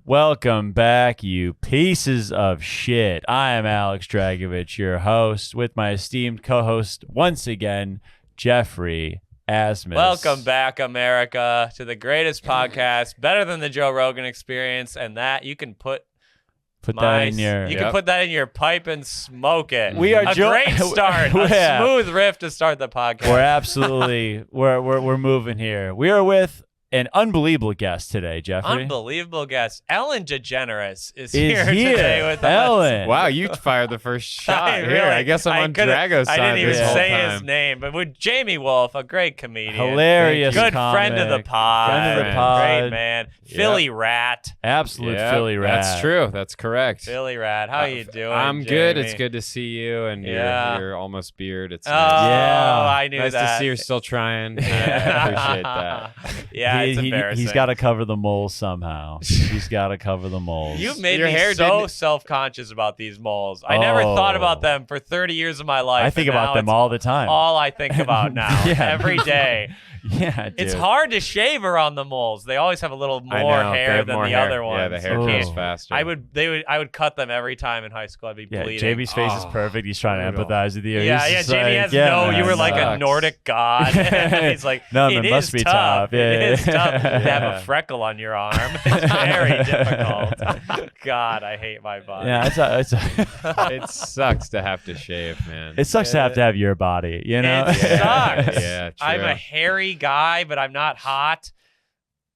Welcome back, you pieces of shit. I am Alex Dragovich, your host, with my esteemed co-host once again, Geoffrey Asmus. Welcome back, America, to the greatest podcast, better than the Joe Rogan Experience, and that you can put that in your... can put that in your pipe and smoke it. We are great start, a smooth riff to start the podcast. We're absolutely we're moving here. We are with an unbelievable guest today, Geoffrey. Unbelievable guest. Ellen DeGeneres is here today with Ellen. us. Wow, you fired the first shot here. Really, I guess I'm on Drago's side. I didn't even this whole say time. his name, but with Jamie Wolf, a great comedian. Hilarious Good comic. friend of the pod. Friend of the pod. Great man. Philly rat. Absolute Philly rat. That's true. That's correct. Philly rat. How you doing, I'm Jamie? good. It's good to see you and your almost beard. It's oh, nice. Yeah. I knew nice that. to see you're still trying. I appreciate that. Yeah, it's embarrassing. He's got to cover the moles somehow. He's got to cover the moles. You've made Your me hair so didn't- self-conscious about these moles. I never thought about them for 30 years of my life. I think and about now them it's all the time. all I think about now, Yeah. every day. Yeah, dude. It's hard to shave around the moles. They always have a little I more know, they hair have than more the hair. other ones. Yeah, the hair Oh. grows faster. I would cut them every time in high school. I'd be bleeding. Jamie's face is perfect. He's trying to Brutal. empathize with you. Yeah, He's yeah. just Jamie like, has man, you were like a sucks. Nordic god. He's like, No, it it must is be tough. tough. Yeah, It is yeah. tough to have a freckle on your arm. It's very difficult. God, I hate my body. Yeah, It sucks to have to shave, man. it sucks to have your body, you know? It sucks. Yeah, true. I'm a hairy guy, but I'm not hot.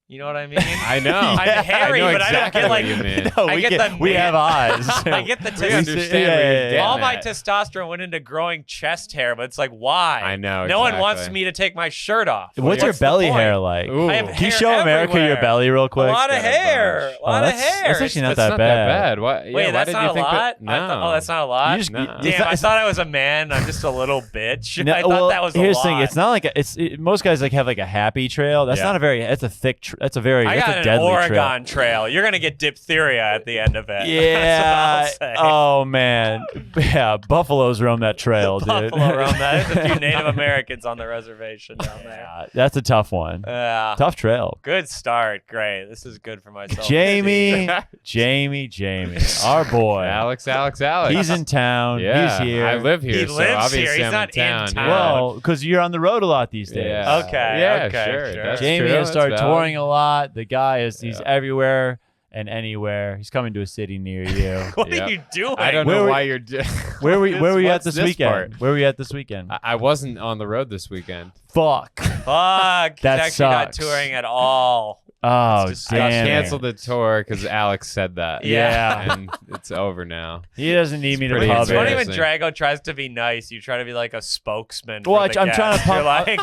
You know what I mean? I know. I'm hairy, I know but exactly I don't what get you like. mean. No, I we, get get, the we man- have eyes. I get the We understand where you're getting all my at. testosterone went into growing chest hair, but it's like, why? I know, No one exactly. wants me to take my shirt off. What's your the belly point? hair like? Ooh. I have Can you hair show America your everywhere. belly real quick? A lot of Got a hair. bunch. A lot of that's- hair. that's actually not That's that not bad. that bad. Why, Wait, why that's did not you a think lot? that? No. Oh, that's not a lot? You just- No. Damn, I thought I was a man. I'm just a little bitch. No, I thought well, that was a here's lot. the thing. It's not like most guys like have like a happy trail. That's Yeah. not a very. That's a thick. That's a very. I that's got a an deadly Oregon trail. You're going to get diphtheria at the end of it. Yeah. That's what I'll say. Oh man. Yeah. Buffaloes roam that trail, dude. Buffalo around that. There's a few Native Americans on the reservation down there. Yeah, that's a tough one. Yeah. Tough trail. Good start. Great. This is good for myself. Jamie, our boy. Alex. He's in town. Yeah, He's here. I live here, He so lives obviously here. He's I'm not in in town. town. Well, because you're on the road a lot these days. Yeah. Okay, Yeah, okay, sure. sure. That's Jamie true. has started That's valid. touring a lot. The guy he's Yeah. everywhere and anywhere. He's coming to a city near you. What Yep. are you doing? I don't Where know were- why you're doing. Where were you at What's this this weekend? part? Where were you at this weekend? I wasn't on the road this weekend. Fuck. Fuck. He's That actually not sucks. touring at all. Oh, It's I damn. canceled the tour because Alex said that. Yeah. and it's over now. He doesn't need me to pretty pub It's funny it. when embarrassing. Drago tries to be nice. You try to be like a spokesman. Well, for the I'm trying to guest. pump. You're like,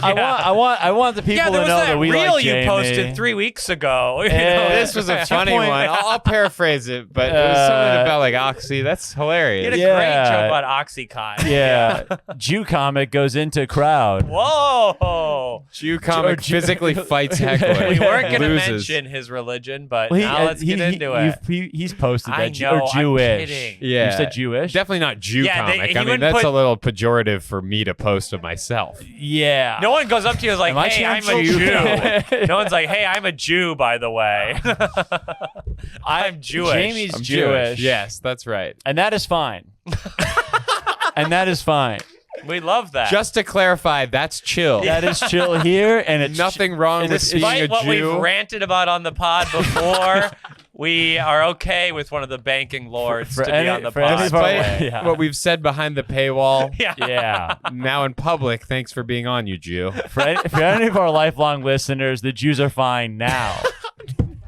I want the people yeah, there to was know that that we reel like you Jamie. posted 3 weeks ago. You know, Yeah. This was a funny one. I'll paraphrase it, but it was something about like Oxy. That's You hilarious. had a Yeah. great joke about Oxycontin. Yeah, Jew comic goes into crowd. Whoa. Jew comic physically fights heckler. We weren't going to Loses. mention his religion, but Well, now let's get into it. He's posted I that know, or I'm Jewish. kidding. Yeah. You said Jewish. Definitely not Jew Yeah, he comic. I mean, wouldn't that's put- a little pejorative for me to post of myself. Yeah. No one goes up to you and is like, Am I hey, I'm a Jew? Jew. No one's like, hey, I'm a Jew, by the way. I'm Jewish. Jamie's I'm Jewish. Yes, that's right. And that is fine. And that is fine. We love that. Just to clarify, that's chill. That is chill here, and it's Nothing wrong and with it's- being a Despite what Jew. we've ranted about on the pod before, we are okay with one of the banking lords For to any- be on the for any pod. of our- Despite Yeah. what we've said behind the paywall, Yeah. Yeah. now in public, thanks for being on, you Jew. For any of our lifelong listeners, the Jews are fine now.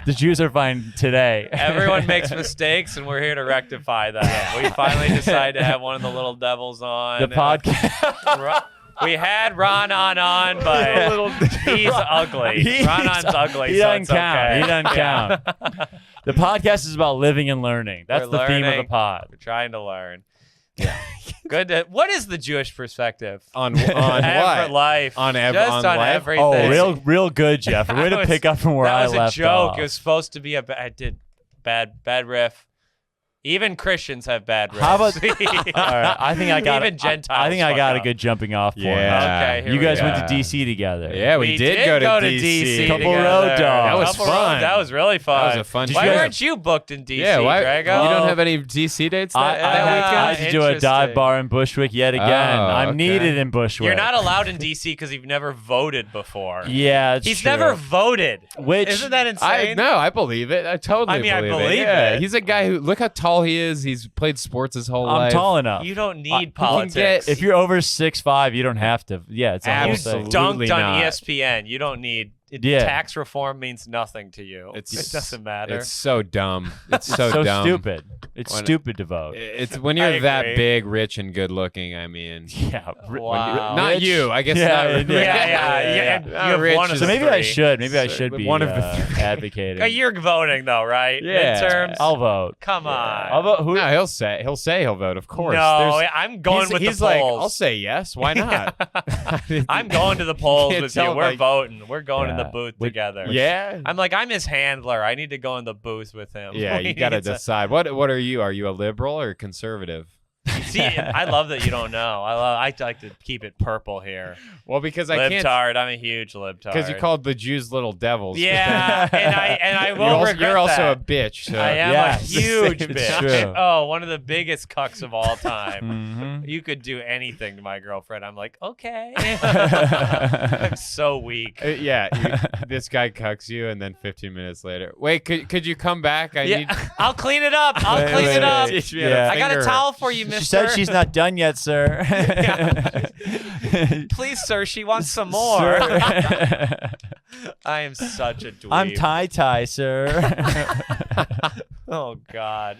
The Jews are fine today. Everyone makes mistakes, and we're here to rectify that. We finally decided to have one of the little devils on. The podcast. We had Ron on, but he's ugly. Ron's ugly, He so doesn't it's count. okay. He doesn't Yeah. count. The podcast is about living and learning. That's We're the theme of the learning. pod. We're trying to learn. Yeah. Good. What is the Jewish perspective? On Ever what? life. On Just on on life? everything. Oh, real good, Jeff. Way to pick up from where I That was left a joke. off. It was supposed to be I did bad riff. Even Christians have bad race. How about? All right, I think I got. Even Gentiles. I think I fuck got up. a good jumping off point. Yeah. Okay, here You we guys go. went to DC together. Yeah, we did go to DC. Couple together. road dogs. That was Couple fun. That was really fun. That was a fun Why trip. weren't you booked in DC, Yeah, why? Drago? You don't have any DC dates I had to do a dive Interesting. bar in Bushwick yet again. Oh, I'm okay. needed in Bushwick. You're not allowed in DC because you've never voted before. Yeah, it's He's true. never voted. Which Isn't that insane? I believe it. I totally I mean, I believe believe Yeah, it. he's a guy who, look how tall he is. He's played sports his whole I'm life. tall enough. You don't need can politics. get- If you're over 6'5", you don't have to. Yeah, it's a whole you Absolutely. thing. dunked on not. ESPN. You don't need. Yeah. Tax reform means nothing to you. It doesn't matter. It's so dumb. It's so, so dumb. stupid. It's When- stupid to vote. It's when I you're that agree. big, rich, and good looking. I mean, Yeah. Wow. not Rich. you. I guess Yeah, not. yeah. You have Rich one of is- the So maybe I three. should. Maybe I So should be one of the advocating. You're voting though, right? Yeah. Midterms. I'll vote. Come on. I'll vote. Who? No, he'll say he'll vote. Of course. No, There's- I'm going with he's the like, polls. I'll say yes. Why not? I'm going to the polls Can't with you. tell, We're like- voting. We're going in the Yeah. booth We- together. Yeah. I'm his handler. I need to go in the booth with him. Yeah, We you got to need to- decide. What are you? Are you a liberal or conservative? See, I love that you don't know. I like to keep it purple here. Well, because I can't. Libtard. I'm a huge libtard. Because you called the Jews little devils. Yeah, and I You're won't also, regret you're also that. a bitch. So. I am Yes. a huge It's bitch. true. Oh, one of the biggest cucks of all time. Mhm. You could do anything to my girlfriend. I'm like, okay. I'm so weak. Yeah, this guy cucks you, and then 15 minutes later, wait, could you come back? I need. I'll clean it up. I'll Wait, clean wait, it up. wait. Teach me how to Yeah. I got a finger her. towel for you, mister. She said she's not done yet, sir. Please, sir, she wants some more. Sir. I am such a dweeb. I'm tie, sir. Oh, God.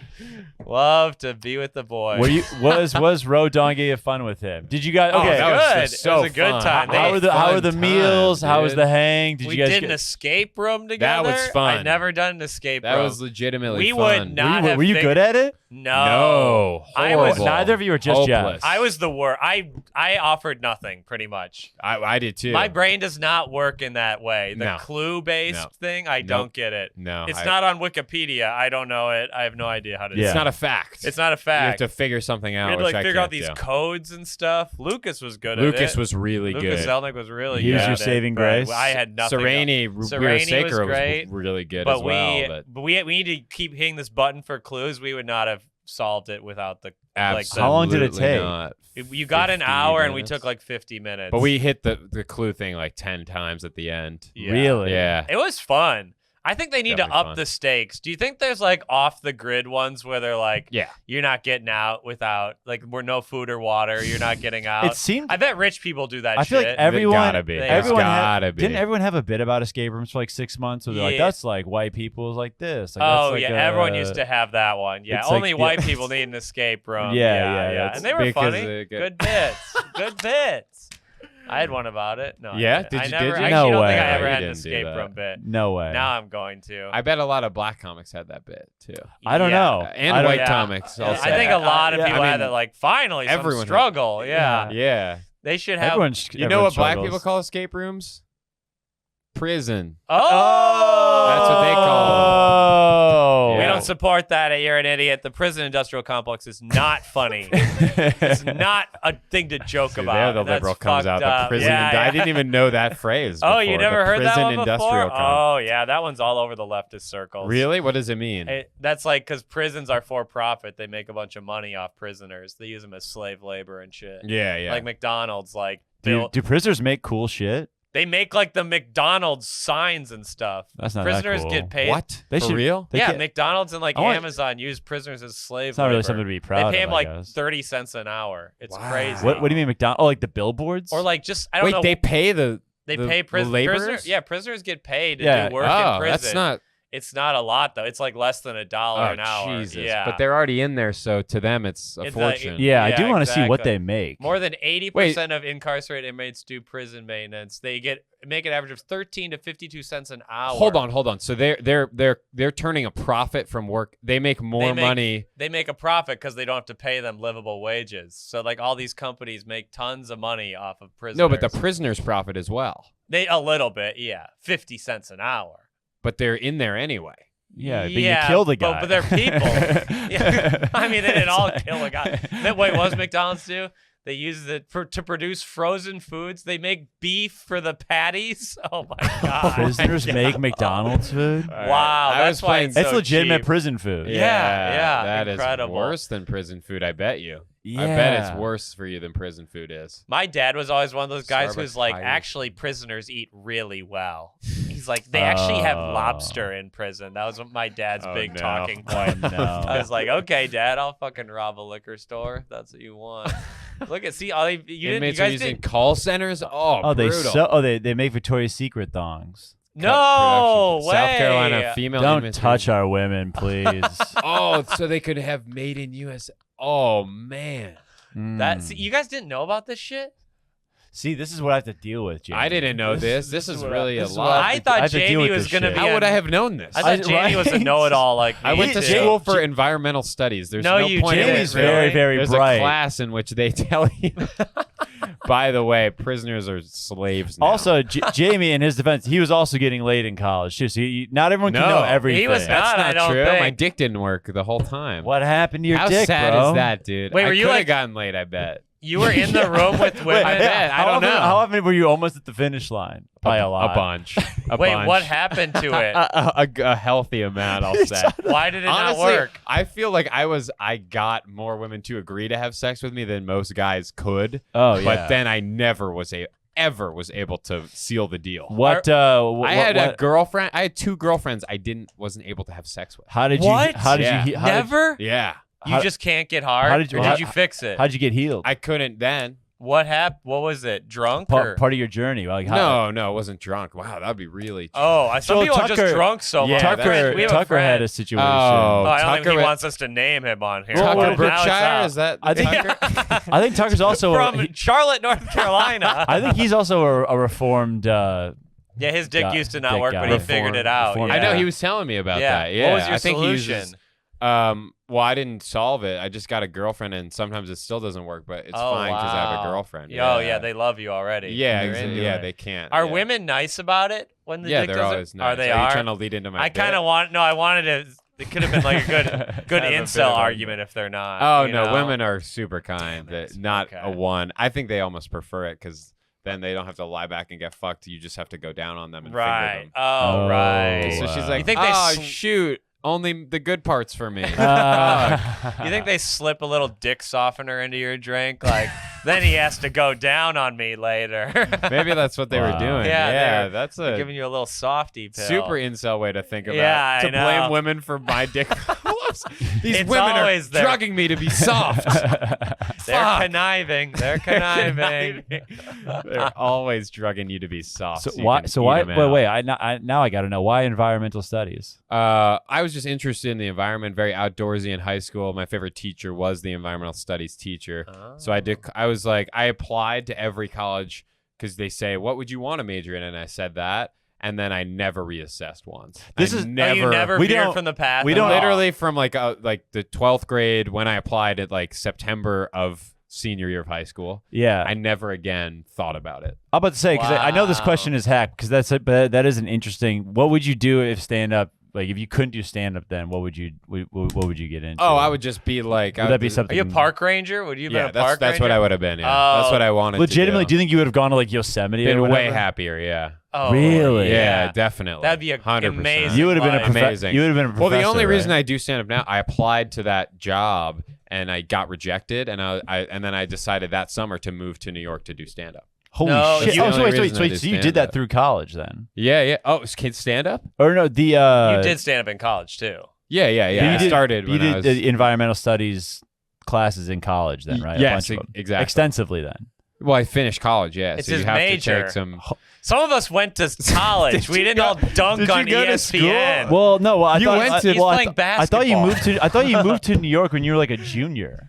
Love to be with the boy. Were you was Road Donkey have fun with him? Did you guys? Oh, Okay, it that was was good. just It so was a good fun. time. how are the Fun meals? time, How was dude. the hang? Did we you guys did get? an escape room together. was fun. I'd never done an escape That room. was legitimately We fun. would not have were you good at it? No. I was horrible. Neither of you were just Jeff. Hopeless. I was the worst. I offered nothing pretty much. I did too. My brain does not work in that way. The No. clue-based No. thing, I don't get it. No, It's not on Wikipedia. I don't know it. I have no idea how to do Yeah. It's it. not a fact. It's not a You have fact. to figure something We out. had to which like I figure out can't these do. codes and stuff. Lucas was good at it. Lucas was really Lucas good. Zelnick was really He good was your at it, saving but grace. I had nothing. Sereni, Sereni was great, was really good but as well. but we need to keep hitting this button for clues. We would not have solved it without the Absolutely How long did it take? not. You got an 50 hour and we minutes. took like 50 minutes. But we hit the clue thing like 10 times at the end. Yeah. Really? Yeah. It was fun. I think they need to Definitely up fun. the stakes. Do you think there's like off the grid ones where they're like, Yeah. you're not getting out without like we're no food or water, you're not getting out. It seemed. I bet rich people do that I shit. feel like everyone. gotta be. They Everyone It's had- gotta be. Didn't everyone have a bit about escape rooms for like 6 months? Where they're like, Yeah. that's like white people's like this. Like, Oh that's like yeah, everyone used to have that one. Yeah, it's like- only yeah. white people need an escape room. Yeah, yeah. that's And they were because funny. they Good bits. Good bits. I had one about it. No. Yeah? I Did you- never, did you? I No actually don't way. think I ever You had an didn't do escape that. room bit. No way. Now I'm going to. I bet a lot of black comics had that bit too. I don't Yeah. know. And I don't- white Yeah. comics Yeah, also. I think a lot of Yeah, people I had mean, that. Like, finally, some everyone had- struggle. Yeah. Yeah. They should have. Everyone. You know what black people call escape rooms? Prison. Oh, That's what they call We Yeah. don't support that. You're an idiot. The prison industrial complex is not funny. It's not a thing to joke See, about. there the That's liberal comes out. fucked up. The prison. Yeah, I yeah. didn't even know that phrase. Oh, before. you never the heard prison that one industrial before? complex. Oh, yeah, that one's all over the leftist circles. Really? What does it mean? That's like because prisons are for profit. They make a bunch of money off prisoners. They use them as slave labor and shit. yeah, yeah. Like McDonald's, like Do prisoners make cool shit? they make like the McDonald's signs and stuff. That's not Prisoners that cool. get paid. what? They For should- real? They Yeah, can't- McDonald's and like I want- Amazon use prisoners as slave It's not really labor. something to be proud They pay of. them I like guess. 30 cents an hour. It's Wow. crazy. What do you mean McDonald's? Oh, like the billboards? Or like just I don't Wait, know. they pay the They the pay laborers? prisoners. Yeah, prisoners get paid to Yeah. do work Oh, in prison. that's not. It's not a lot though. It's like less than $1 Oh, an hour. Jesus! Yeah, But they're already in there, so to them it's a It's like- fortune. yeah, I do Yeah, want to see what exactly. they make. more than 80% of incarcerated inmates do prison maintenance. They make an average of 13 to 52 cents an hour. Hold on. So they're turning a profit from work. They make more money. They make a profit because they don't have to pay them livable wages. So like all these companies make tons of money off of prisoners. No, but the prisoners profit as well. they a little bit, yeah, 50 cents an hour. But they're in there anyway. Yeah, but you killed a guy. But they're people. Yeah. I mean, they didn't all kill a guy. Wait, what does McDonald's do? They use it to produce frozen foods. They make beef for the patties. Oh my god! Prisoners make McDonald's food. Wow, that's why it's That's so legitimate cheap. prison food. Yeah, that incredible. is worse than prison food. I bet you. Yeah. I bet it's worse for you than prison food is. My dad was always one of those guys who's like, Starbucks actually, prisoners eat really well. He's like, they actually have Oh. lobster in prison. That was my dad's Oh, big no. talking Oh, point. no. I was like, okay, Dad, I'll fucking rob a liquor store. If that's what you want. Look at, see, all you Inmates are guys using didn't. call centers. Oh, Oh, brutal. they make Victoria's Secret thongs. No way. South Carolina female. Don't inmates touch are- our women, please. Oh, so they could have made in U.S. Oh man. See, you guys didn't know about this shit? See, this is what I have to deal with, Jamie. I didn't know this. This is really a this is what lot. I I thought have to deal Jamie with was this going to shit. be. How would a- I have known this? I thought Jamie was a know-it-all like me. I went to too. school for environmental studies. There's No, no you point in didn't, it. Jamie's really? very, very There's bright. a class in which they tell you. By the way, prisoners are slaves now. Also, Jamie, in his defense, he was also getting laid in college too. So not everyone can No, know everything. he was that's not, I not don't true. think. My dick didn't work the whole time. What happened to your How dick, sad bro? is that, dude? Wait, I were you could have like- gotten laid, I bet. You were in the room with women. I bet. I don't know. How often were you almost at the finish line? By a lot. A bunch. A Wait, bunch. what happened to it? A healthy amount, I'll say. Why did it Honestly, not work? I feel like I got more women to agree to have sex with me than most guys could. Oh yeah. But then I never was ever was able to seal the deal. what? I had a what- girlfriend. I had two girlfriends I wasn't able to have sex with. How did What? you? How did Yeah. you? How did- Never? Yeah. You How- just can't get hard? how did you- or how- did you fix it? How'd you get healed? I couldn't then. What happened? What was it? Drunk? or? Part of your journey. Like how, No, I wasn't drunk. Wow, that'd be really. Oh, some So people are just Tucker- drunk so Yeah, much. Tucker, We have Tucker had a friend. situation. Oh, Oh, I don't think Tucker he wa- wants us to name him on here. Well, Tucker well, Now it's Brookshire? out. Is that I think- Tucker? I think Tucker's also. From Charlotte, North Carolina. I think he's also a reformed. Yeah, his dick Guy- used to not dick work, guy. but he figured it out. Reformed I know yeah. he was telling me about Yeah. that. Yeah. What was your I think solution? He uses, well, I didn't solve it. I just got a girlfriend, and sometimes it still doesn't work, but it's Oh, fine because I have a wow. girlfriend. Oh, yeah, they love you already. Yeah, They're into yeah, it. they can't. Are yeah. women nice about it when the Yeah, dick they're doesn't? always nice. Are they? Are you trying to lead into my? I kind of bit? I wanted to. It could have been like a good Have a bit incel of a- argument if they're not. Oh you no, know? women are super kind. Damn it. That not Okay. a one. I think they almost prefer it because then they don't have to lie back and get fucked. You just have to go down on them and Right. finger them. Oh, Oh, right. So she's wow. like, You think they oh sw- shoot, only the good parts for me. You think they slip a little dick softener into your drink? Like, then he has to go down on me later. Maybe that's what they were Wow. doing. Yeah, Yeah, they're- that's They're a giving you a little softy pill. super incel way to think about. Yeah, I to know. blame women for my dick problems. These It's women are always there. drugging me to be soft. They're Fuck. conniving. They're conniving. They're always drugging you to be soft. So you why? can So eat why? 'em Wait, out. wait. Now I got to know why environmental studies. I was just interested in the environment, very outdoorsy in high school. My favorite teacher was the environmental studies teacher. So I was like, I applied to every college because they say, what would you want to major in? And I said that. And then I never reassessed once. This I is- Oh, never, you never we veered don't- from the path. we at don't- all? literally from like the 12th grade when I applied at like September of senior year of high school. Yeah, I never again thought about it. I'm about to say because I know this Wow. question is hacked because but that is an interesting. What would you do if stand up? Like if you couldn't do stand up, then what would you get into? Oh, I would just be like, Would that be something? Are you a park ranger? Would you have Yeah, been a park that's ranger? what I would have been. Yeah, that's Oh. what I wanted. Legitimately, to do you think you would have gone to like Yosemite? been or way whatever? happier. Yeah. Oh, Really? Yeah, definitely. That'd be a 100%. amazing You would have been a life. Amazing. You would have been a Well, the professor, only reason right? I do stand up now, I applied to that job and I got rejected, and and then I decided that summer to move to New York to do stand up. Holy No, shit! that's the Oh, only so wait, reason I do so you did stand that up. through college then? Yeah, yeah. Oh, is kids stand up? Or no, the You did stand up in college too. Yeah, yeah, you yeah. I did- started You when I did was. the environmental studies classes in college then, right? Yes, a bunch of them. exactly. Extensively then. Well, I finished college. Yeah, It's so you his have major. to take some. Some of us went to college. We didn't all dunk did you on go to ESPN. Well, no. Well, I You thought went to- I, He's well, I playing thought- I thought you basketball. moved to. I thought you moved to New York when you were like a junior.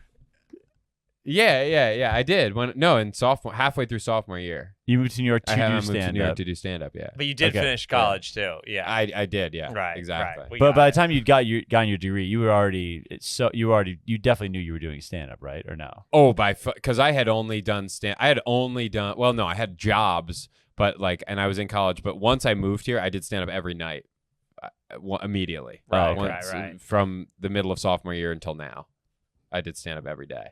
Yeah, yeah, yeah. I did. In sophomore, halfway through sophomore year, You moved to New York to I do moved to stand New York up. to do stand up. Yeah, But you did Okay. finish college too. Yeah. I did. Yeah, Right. exactly. Right. We But got by it. the time you gotten your degree, you were already you definitely knew you were doing stand up, right? Or no? Oh, because I had only done well, no, I had jobs, but and I was in college. But once I moved here, I did stand up every night. immediately. Right, Once, from the middle of sophomore year until now, I did stand up every day.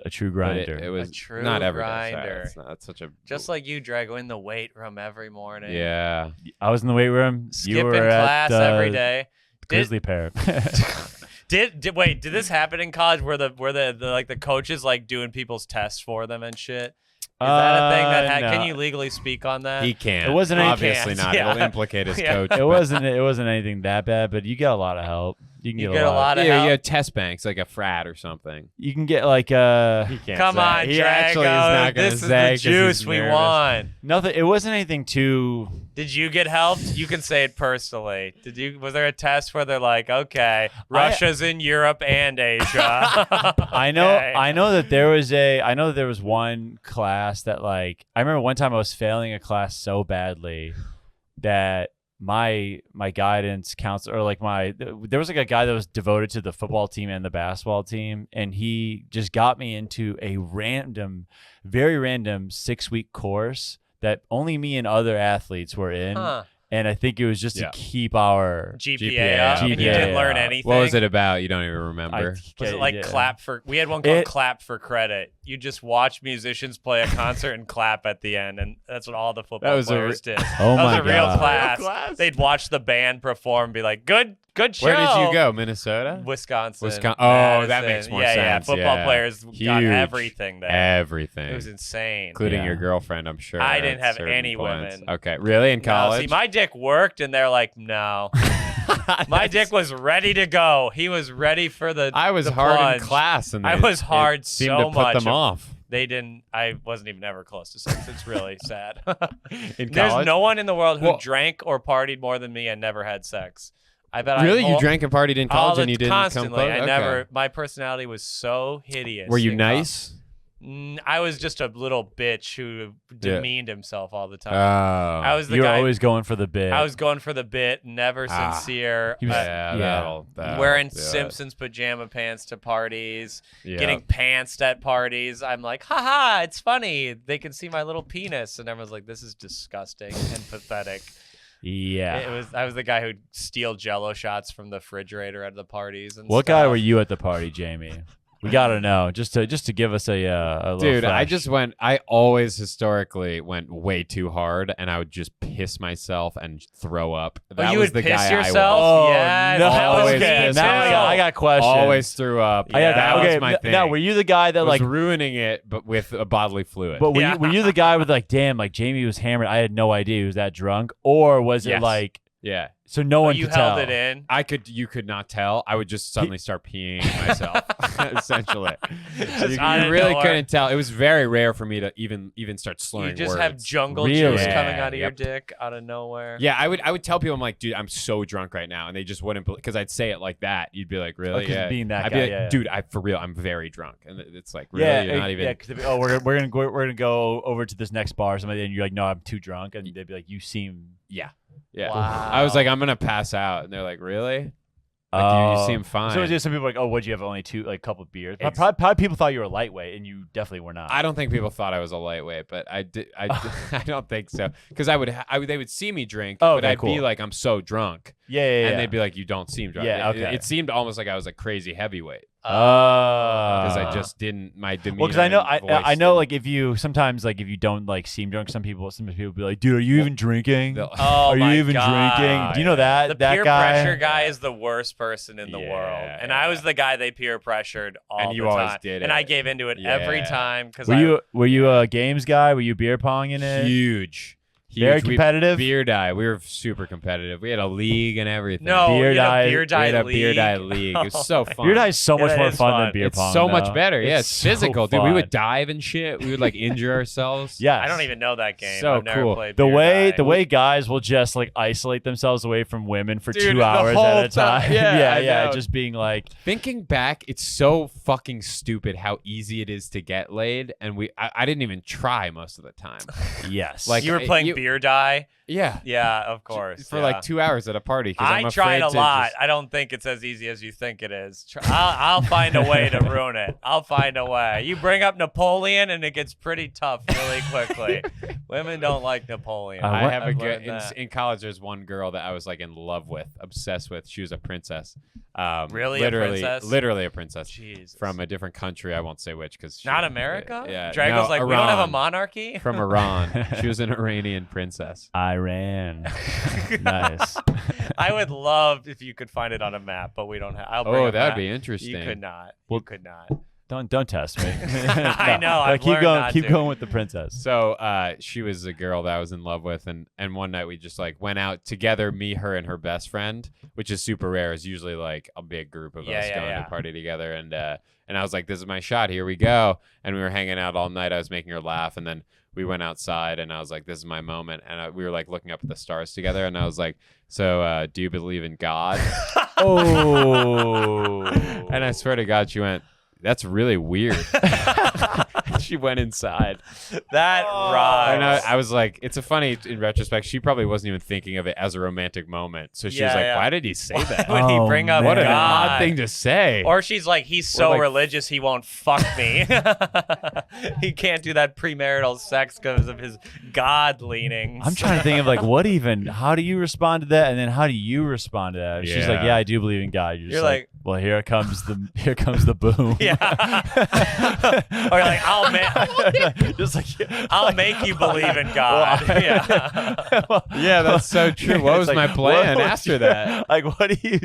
A true grinder. It was A true not every day. grinder. Sorry, it's such a Just like you, Drago, in the weight room every morning. yeah. I was in the weight room. Skipping You were class at every day. Grizzly Pair. Did this happen in college where the coaches like doing people's tests for them and shit? Is that a thing that no. Can you legally speak on that? He can't. It wasn't any- obviously not. Yeah. It'll implicate his Yeah. coach. It wasn't anything that bad, but you get a lot of help. You can You get a lot. of Yeah, help. you have test banks like a frat or something. You can get like He can't Come say. on, He actually is Drago. not gonna This is say the 'cause juice he's we nervous. want. nothing. It wasn't anything too. Did you get helped? You can say it personally. Was there a test where they're like, okay, Russia's in Europe and Asia? I know. Okay. I know that there was one class that like I remember one time I was failing a class so badly that my guidance counselor or like there was like a guy that was devoted to the football team and the basketball team, and he just got me into a very random 6-week course that only me and other athletes were in. Huh. And I think it was just to keep our GPA up, and you didn't GPA learn up. anything. What was it about? You don't even remember. Was it like clap for? We had one called clap for credit. You just watch musicians play a concert and clap at the end, and that's what all the football players did. Oh that my was a real God. class. They'd watch the band perform, and be like, "Good show." Where did you go? Minnesota? Wisconsin. Oh, that Madison. makes more Yeah, sense. football Yeah. players got Huge. everything there. Everything. It was insane. Including Yeah. your girlfriend, I'm sure. I didn't at have certain any points. women. Okay, really? In No, college? see, my dick worked, and they're like, "No." My dick was ready to go. He was ready for the. I was the hard plunge. in class, and I was hard it seemed so to put much. them off. They didn't. I wasn't even ever close to sex. It's really sad. In There's college? no one in the world who Well- drank or partied more than me and never had sex. I bet. Really? I You drank and partied in college, and you didn't constantly. come close? I Okay. never. My personality was so hideous. Were you in college. nice? I was just a little bitch who demeaned himself all the time. Oh. I was the You're guy. always going for the bit. I was going for the bit, never sincere. He was- Yeah, that'll Wearing do it. Simpsons pajama pants to parties, Yeah. getting pantsed at parties. I'm like, haha, it's funny. They can see my little penis. And everyone's like, this is disgusting and pathetic. Yeah. I was the guy who'd steal Jello shots from the refrigerator at the parties. And What stuff. guy were you at the party, Jamie? We gotta know, just to give us a little Dude, I fresh. just went. I always historically went way too hard, and I would just piss myself and throw up. That you was would the piss guy yourself? I was. Oh Yes, no! that was Always me pissed too. myself. I got questions. Always threw up. I got that okay, was my thing. Now, were you the guy that I was like? ruining it, but with a bodily fluid? But were, Yeah. were you the guy with like, damn, like Jamie was hammered? I had no idea he was that drunk, or was it Yes. like yeah, so no one You could held tell? it in. you could not tell. I would just suddenly start peeing myself, essentially. So Just you out of really nowhere. couldn't tell. It was very rare for me to even start slurring You just words. have jungle Really? juice coming Yeah, out of your yep. dick out of nowhere. Yeah, I would tell people, I'm like, dude, I'm so drunk right now, and they just wouldn't, because I'd say it like that. You'd be like, really? 'cause Yeah. being that I'd guy, be like, yeah. dude, for real, I'm very drunk, and it's like, really, Yeah, you're not even. yeah. 'Cause they'd be, oh, we're gonna go over to this next bar or something, and you're like, no, I'm too drunk, and they'd be like, you seem. Yeah. Yeah. Wow. I was like, I'm gonna pass out, and they're like, really? Like, you seem fine. So some people are like, oh, would you have only couple of beers? Ex- Probably people thought you were lightweight, and you definitely were not. I don't think people thought I was a lightweight, but I did. I don't think so, because they would see me drink, Oh, but okay, I'd be cool. like, I'm so drunk, Yeah. and they'd be like, you don't seem drunk. Yeah, It- okay. It seemed almost like I was a crazy heavyweight, Because because I just didn't. My demeanor. Well, because I know, and voice I know, didn't- like if you sometimes like if you don't like seem drunk, some people be like, dude, are you even drinking? they'll- Oh Are you my even God. drinking? Do you know that The that peer guy? pressure guy is the worst person in the Yeah, world, and I was the guy they peer pressured all And the you time. always did and it. I gave into it every Yeah. time because Were you a games guy? Were you beer ponging it? huge. Very We- competitive? Beer dye. We were super competitive. We had a league and everything. no Beer you had dye- a beer we dye had a league. beer dye league. It was so fun. Beer dye is so Yeah, much that more is fun fun. than beer It's pong. so much though. better. Yeah, it's so physical, dude. We fun. would dive and shit. We would like injure ourselves. Yes. I don't even know that game. So I've never cool. played The beer dye. way guys will just like isolate themselves away from women for Dude, 2 the hours whole at a time. time. Yeah, I yeah, know. just being like, Thinking back, it's so fucking stupid how easy it is to get laid, and I didn't even try most of the time. yes, Like, you were playing beer dye. Yeah. Yeah, of course. For like 2 hours at a party. 'Cause I'm I tried afraid a to lot. just- I don't think it's as easy as you think it is. I'll find a way to ruin it. I'll find a way. You bring up Napoleon and it gets pretty tough really quickly. Women don't like Napoleon. I have I've a good learned that. in college. There's one girl that I was like in love with, obsessed with. She was a princess. Really, a literally, princess? literally a princess Jesus. from a different country. I won't say which because Not America? Yeah, Drago's no, like, we don't have a Iran. monarchy? From Iran. She was an Iranian princess. Iran. Nice. I would love if you could find it on a map, but we don't have. I'll bring Oh, a that'd map. be interesting. You could not. Well, You could not. Don't test me. I know, I've keep learned going. not Keep to. going with the princess. So she was a girl that I was in love with, and one night we just like went out together, me, her, and her best friend, which is super rare. It's usually like a big group of us going to party together, and I was like, this is my shot. Here we go. And we were hanging out all night. I was making her laugh, and then we went outside, and I was like, this is my moment. And we were like looking up at the stars together, and I was like, so do you believe in God? Oh. And I swear to God, she went, that's really weird. She went inside. That rocks. And I was like, it's a funny, in retrospect, she probably wasn't even thinking of it as a romantic moment. So she was Yeah, like, yeah. why did he say that? Would he Oh, bring up What an God? odd thing to say. Or she's like, he's so like- religious he won't fuck me. He can't do that premarital sex because of his God leanings. I'm trying to think of like how do you respond to that, and then how do you respond to that? If She's like, Yeah. yeah, I do believe in God. You're You're just like, well, here comes the boom. Yeah. Or you're like, Just like I'll make you believe in God. Yeah. Yeah, that's so true. What was It's my like, plan what after was that? Like, what do you?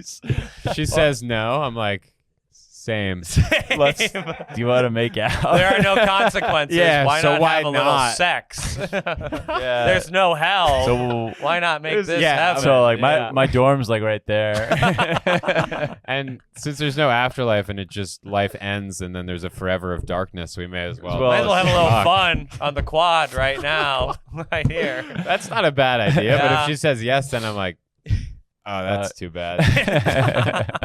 She says no. I'm like, same. Let's. Do you want to make out? There are no consequences. Yeah, why so not why have a little not? sex? Yeah. There's no hell. So why not make this yeah, happen? So like Yeah. my dorm's like right there. And since there's no afterlife and it just life ends and then there's a forever of darkness, we may as well. Might as well have a little Fuck. fun on the quad right now, right here. That's not a bad idea, but Yeah. if she says yes, then I'm like, oh, that's too bad.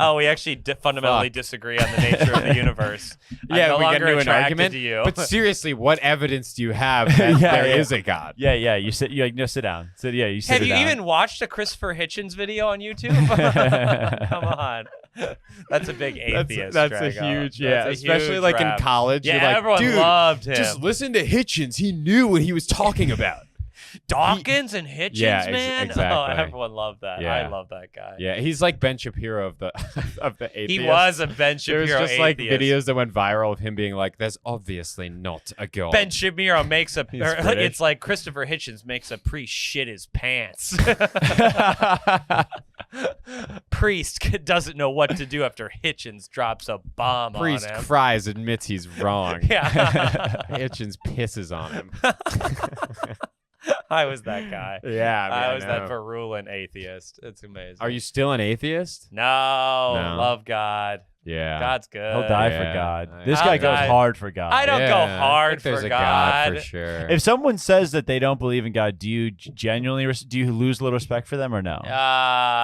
Oh, we actually fundamentally Fuck. disagree on the nature of the universe. I'm Yeah, no we get longer into an attracted argument. to you. But seriously, what evidence do you have that Yeah, there yeah. is a God? Yeah. You sit. You like no. Sit down. Sit. Yeah. You sit. Have you down. even watched a Christopher Hitchens video on YouTube? Come on. That's a big atheist. That's a Drago. huge, That's a especially huge like rap. in college. Yeah, you're like, everyone dude, loved him. just listen to Hitchens. He knew what he was talking about. Dawkins and Hitchens, Yeah, man. exactly. Oh, everyone loved that. Yeah. I love that guy. Yeah, he's like Ben Shapiro of the of the atheists. He was a Ben Shapiro There was just like atheist. videos that went viral of him being like, "There's obviously not a God." Ben Shapiro makes a. He's or, British. it's like Christopher Hitchens makes a priest shit his pants. Priest doesn't know what to do after Hitchens drops a bomb Priest on him. cries, admits he's wrong. Yeah. Hitchens pisses on him. I was that guy. Yeah, I was that know. virulent atheist. It's amazing. Are you still an atheist? No, No. love God. Yeah. God's good. He'll die Yeah. for God. I- This I'll guy goes die. hard for God. I don't go Yeah, hard I think there's for a God. for sure. If someone says that they don't believe in God, do you genuinely do you lose a little respect for them or no?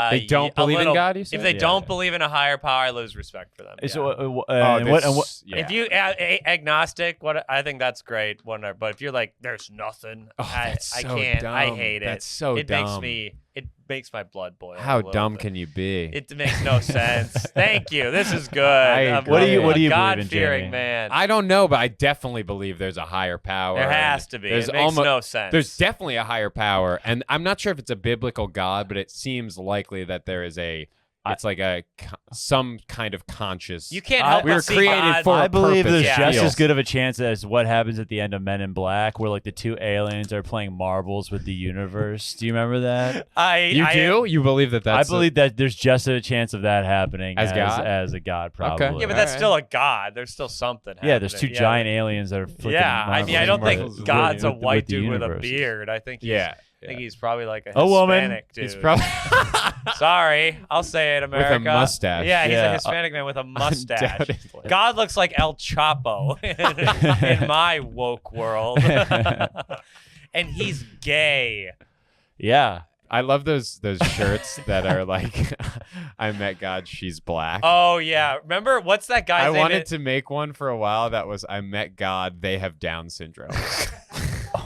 They don't a believe in little- God, you said? If they Yeah. don't believe in a higher power, I lose respect for them. So, yeah. and what? yeah. If you agnostic, what I think that's great. Whatever. But if you're like, there's nothing, Oh, I that's so can't. I dumb. hate it. That's so it dumb. It makes my blood boil. How a little dumb bit. can you be? It makes no sense. Thank you. This is good. I I'm agree. What do you- what do you believe in, God-fearing Jamie? man. I don't know, but I definitely believe there's a higher power. There and has to be. There's It makes no sense. There's definitely a higher power, and I'm not sure if it's a biblical God, but it seems likely that there is a. It's like some kind of conscious. You can't help we but were see created God. for a I believe purpose. there's Yeah. just Feels. as good of a chance as what happens at the end of Men in Black, where like the two aliens are playing marbles with the universe. Do you remember that? You do? You believe that that's I believe that there's just a chance of that happening As God? as a God, probably. Yeah, but that's still a God. There's still something. Yeah, there's two happening. giant aliens that are flicking Yeah, I mean, I don't marbles think with- God's a with white the dude with a universe. beard. I think he's, Yeah. I think he's probably like a A woman. Hispanic dude. It's probably Sorry, I'll say it, America. mustache. Yeah, he's Yeah, a Hispanic man with a mustache. undoubtedly. God looks like El Chapo in my woke world, and he's gay. Yeah. I love those shirts that are like, I met God, she's black. Oh yeah, remember what's that guy's I name? wanted to make one for a while that was, I met God, they have Down syndrome.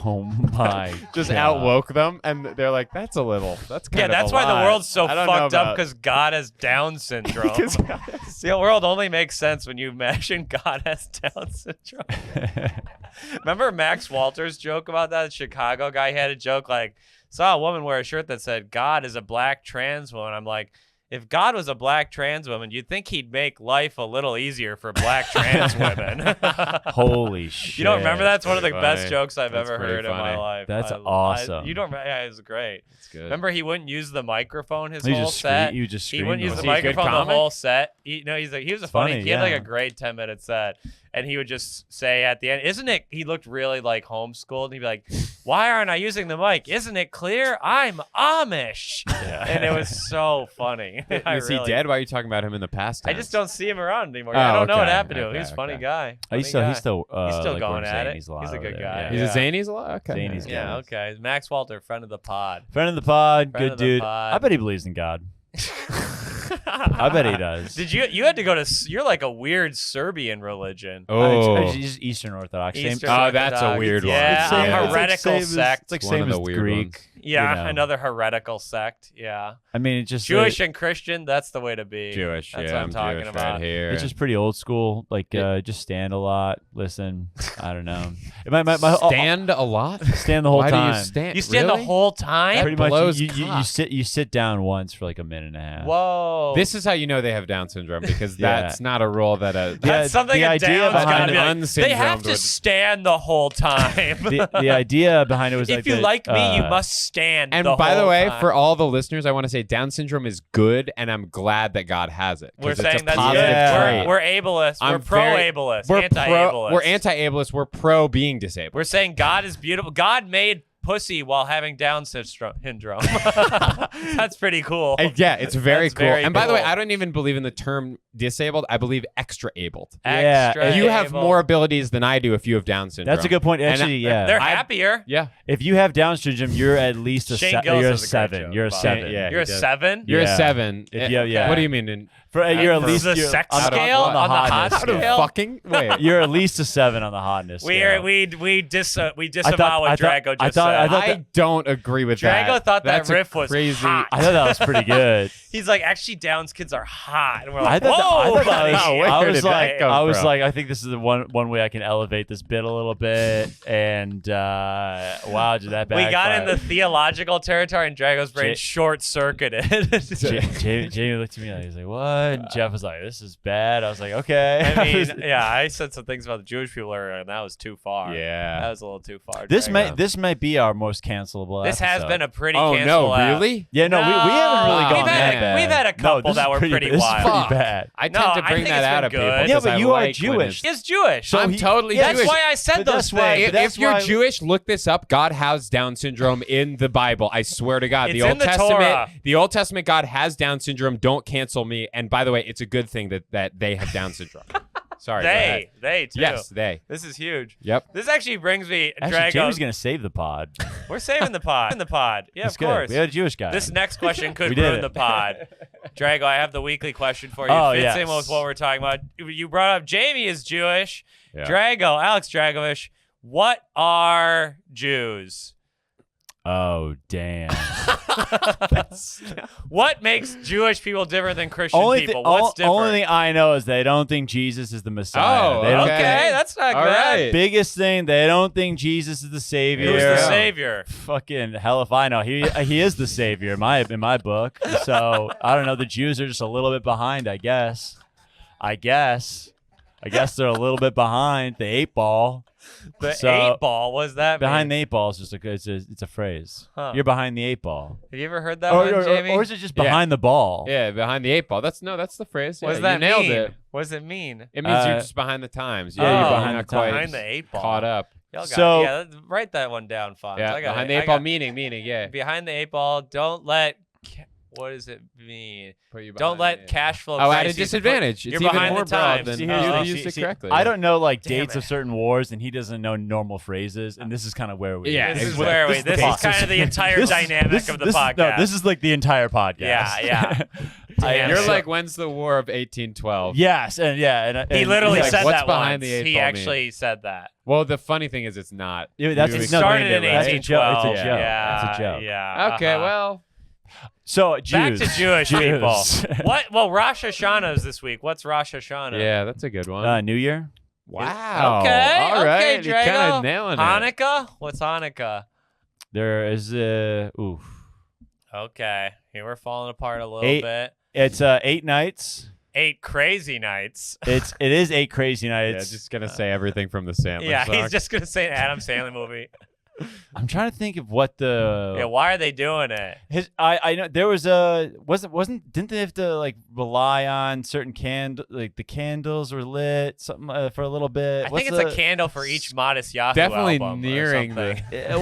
Oh my! Just God. outwoke them, and they're like, "That's a little. That's kind Yeah, of that's a why the lot." world's so I don't know fucked up about- because God has Down syndrome. The world only makes sense when you imagine God has Down syndrome. Remember Max Walter's joke about that? The Chicago guy had a joke like, saw a woman wear a shirt that said, God is a black trans woman. I'm like, if God was a black trans woman, you'd think he'd make life a little easier for black trans women. Holy shit! You don't remember that? It's one of the Pretty best funny. jokes I've That's ever pretty heard in my funny. life. That's awesome. You don't remember? Yeah, it was great. It's good. Remember he wouldn't use the microphone his You whole just set? you just He wouldn't use the Was he a good microphone the comic? whole set. He's like, he was a funny. funny, He had like yeah. a great 10-minute set, and he would just say at the end, "Isn't it?" He looked really like homeschooled, and he'd be like, "Why aren't I using the mic? Isn't it clear? I'm Amish." Yeah. And it was so funny. Is he dead? Why are you talking about him in the past? I just tense? don't see him around anymore. Oh, I don't know what okay, happened to him. He okay, was a funny okay. guy. He's Funny still guy. He's still like going we're at saying it. alive He's a over good there. guy. Yeah. He's Yeah. a Zany's a lot. Okay. Zany's good. Yeah, okay. Max Walter, friend of the pod. Friend of the pod, Friend good of the dude. pod. I bet he believes in God. I bet he does. Did you had to go to? You're like a weird Serbian religion. Oh. He's Eastern Orthodox. Eastern Oh, that's a Orthodox. weird one. Yeah, It's same- a it's like heretical sect. It's like One same of the as weird Greek. ones. Yeah, you know. another heretical sect. Yeah, I mean, it's just Jewish and Christian. That's the way to be. Jewish. That's Yeah, what I'm I'm talking Jewish about. right here. It's just pretty old school. Like, just stand a lot, listen. I don't know. Stand a lot. Stand the whole Why time. do you stand? You stand really? the whole time. Pretty much. blows You cock. sit down once for like a minute and a half. Whoa. This is how you know they have Down syndrome because Yeah. that's not a rule that a Yeah, That's something the a idea Down's behind gotta be an like, they have unsyndromed to would- stand the whole time. the idea behind it was if you like me, you must stand. And the by the whole way, time. for all the listeners, I want to say Down syndrome is good, and I'm glad that God has it. 'cause we're it's saying a that's positive Yeah. trait. We're ableist. We're I'm pro-ableist. We're Anti-ableist. We're anti-ableist. We're pro being disabled. We're saying God is beautiful. God made pussy while having Down syndrome. That's pretty cool. Yeah, it's very That's cool. very And by the way, cool. I don't even believe in the term disabled. I believe extra abled. Yeah, Extra You have able. more abilities than I do if you have Down syndrome. That's a good point. And Actually, yeah. They're happier. Yeah. If you have Down syndrome, you're at least a Shane Gillis you're a has a great 7. joke You're a about 7. it. Yeah. You're a he does. 7. You're Yeah. a 7. If you- yeah. What do you mean? You're at For least the you're sex on the- scale on the on the hot hotness How to scale? fucking wait. You're at least a 7 on the hotness. scale. We disavow what I Drago just said. I thought I don't agree with that. Drago thought that That's a riff was crazy. hot. I thought that was pretty good. He's like, actually, Downs kids are hot, and we're I like, thought whoa, that buddy. was, Where I was did that like, come I was from? like, I think this is the one way I can elevate this bit a little bit. And wow, did that We backfire. got in the theological territory, and Drago's brain Ja- short-circuited. Jamie looked at me like, he's like, what? And Jeff was like, this is bad. I was like, okay. I mean, yeah, I said some things about the Jewish people earlier, and that was too far. Yeah. That was a little too far. this Drago. might be our most cancelable. This has episode. been a pretty Oh cancelable no, app. really? Yeah, no, we haven't really No. gone We've had that a- bad. we've had a No, couple this that is were pretty this is wild. pretty Fuck. bad. I No, tend to I bring think that it's out been of people. good. Yeah, because but I you are like when Jewish. it's- He's Jewish. So I'm he- totally yes, Jewish. That's why I said But those that's why- things. but that's If you're why- Jewish, look this up. God has Down syndrome in the Bible. I swear to God. It's The Old in the Testament, Torah. the Old Testament God has Down syndrome. Don't cancel me. And by the way, it's a good thing that they have Down syndrome. Sorry. go ahead. They too. Yes, they. This is huge. Yep. This actually brings me, Actually, Drago. Jamie's gonna save the pod. We're saving the pod. Yeah, That's of good. course. We had a Jewish guy. This next question could We did ruin it. the pod. Drago, I have the weekly question for you. Oh, Fits yes. in with what we're talking about. You brought up Jamie is Jewish. Yeah. Drago, Alex Dragovich, what are Jews? Oh damn. What makes Jewish people different than Christian people? What's different? Only thing I know is they don't think Jesus is the Messiah. Oh, They don't Okay, that's not All bad. right. Biggest thing, they don't think Jesus is the savior. Who's the Yeah. savior? Fucking hell if I know. He is the savior in my book. So I don't know. The Jews are just a little bit behind, I guess. I guess they're a little bit behind the 8 ball. The So, 8 ball. What does that Behind mean? the 8 ball is just it's a phrase. Huh. You're behind the 8 ball. Have you ever heard that Or, one, Jamie? or is it just Yeah. behind the ball? Yeah, behind the 8 ball. That's the phrase. what Yeah, does that you nailed mean? it. What does it mean? It means you're Uh, just behind the times. yeah, you're Oh, behind not the quite behind the 8 ball. caught up. Y'all got, So- yeah, write that one down, Fonz. Yeah, I got behind it. the I 8 ball got- meaning, yeah. Behind the 8 ball. Don't let What does it mean? Put you Don't behind let the- cash flow. Oh, at a crises disadvantage. You're It's even behind more the broad times. than See, you here's- used it see, correctly. I don't know like Damn dates it. of certain wars, and he doesn't know normal phrases, and this is kind of where we. Yeah, This is exactly. where we. the This is podcast. kind of the entire This- dynamic this- of the this- podcast. No, this is like the entire podcast. Yeah. Damn You're it. like, when's the War of 1812? Yes, and yeah, and He literally like, said what's that behind once. the eight He ball actually said that. Well, the funny thing is, it's not. Yeah, that's You It no, started in that's a joke. 1812. It's a joke. Yeah, It's a joke. Yeah. Okay, uh-huh. well, So Back Jews. to Jewish Jews. people. What? Well, Rosh Hashanah is this week. What's Rosh Hashanah? yeah, that's a good one. New Year. Wow. Okay. All okay, right. You're kind Drago. of nailing it. Hanukkah. What's Hanukkah? There is oof. Okay. Here we're falling apart a little Eight- bit. It's 8 nights. 8 crazy nights. It is 8 crazy Yeah, nights. just gonna say everything from the Sandler Yeah, song. he's just gonna say an Adam Sandler movie. I'm trying to think of what the Yeah, why are they doing it? I know there was didn't they have to like rely on certain like the candles were lit something for a little bit. I think it's a candle for each Modest Yahoo definitely album or nearing something. the. yeah.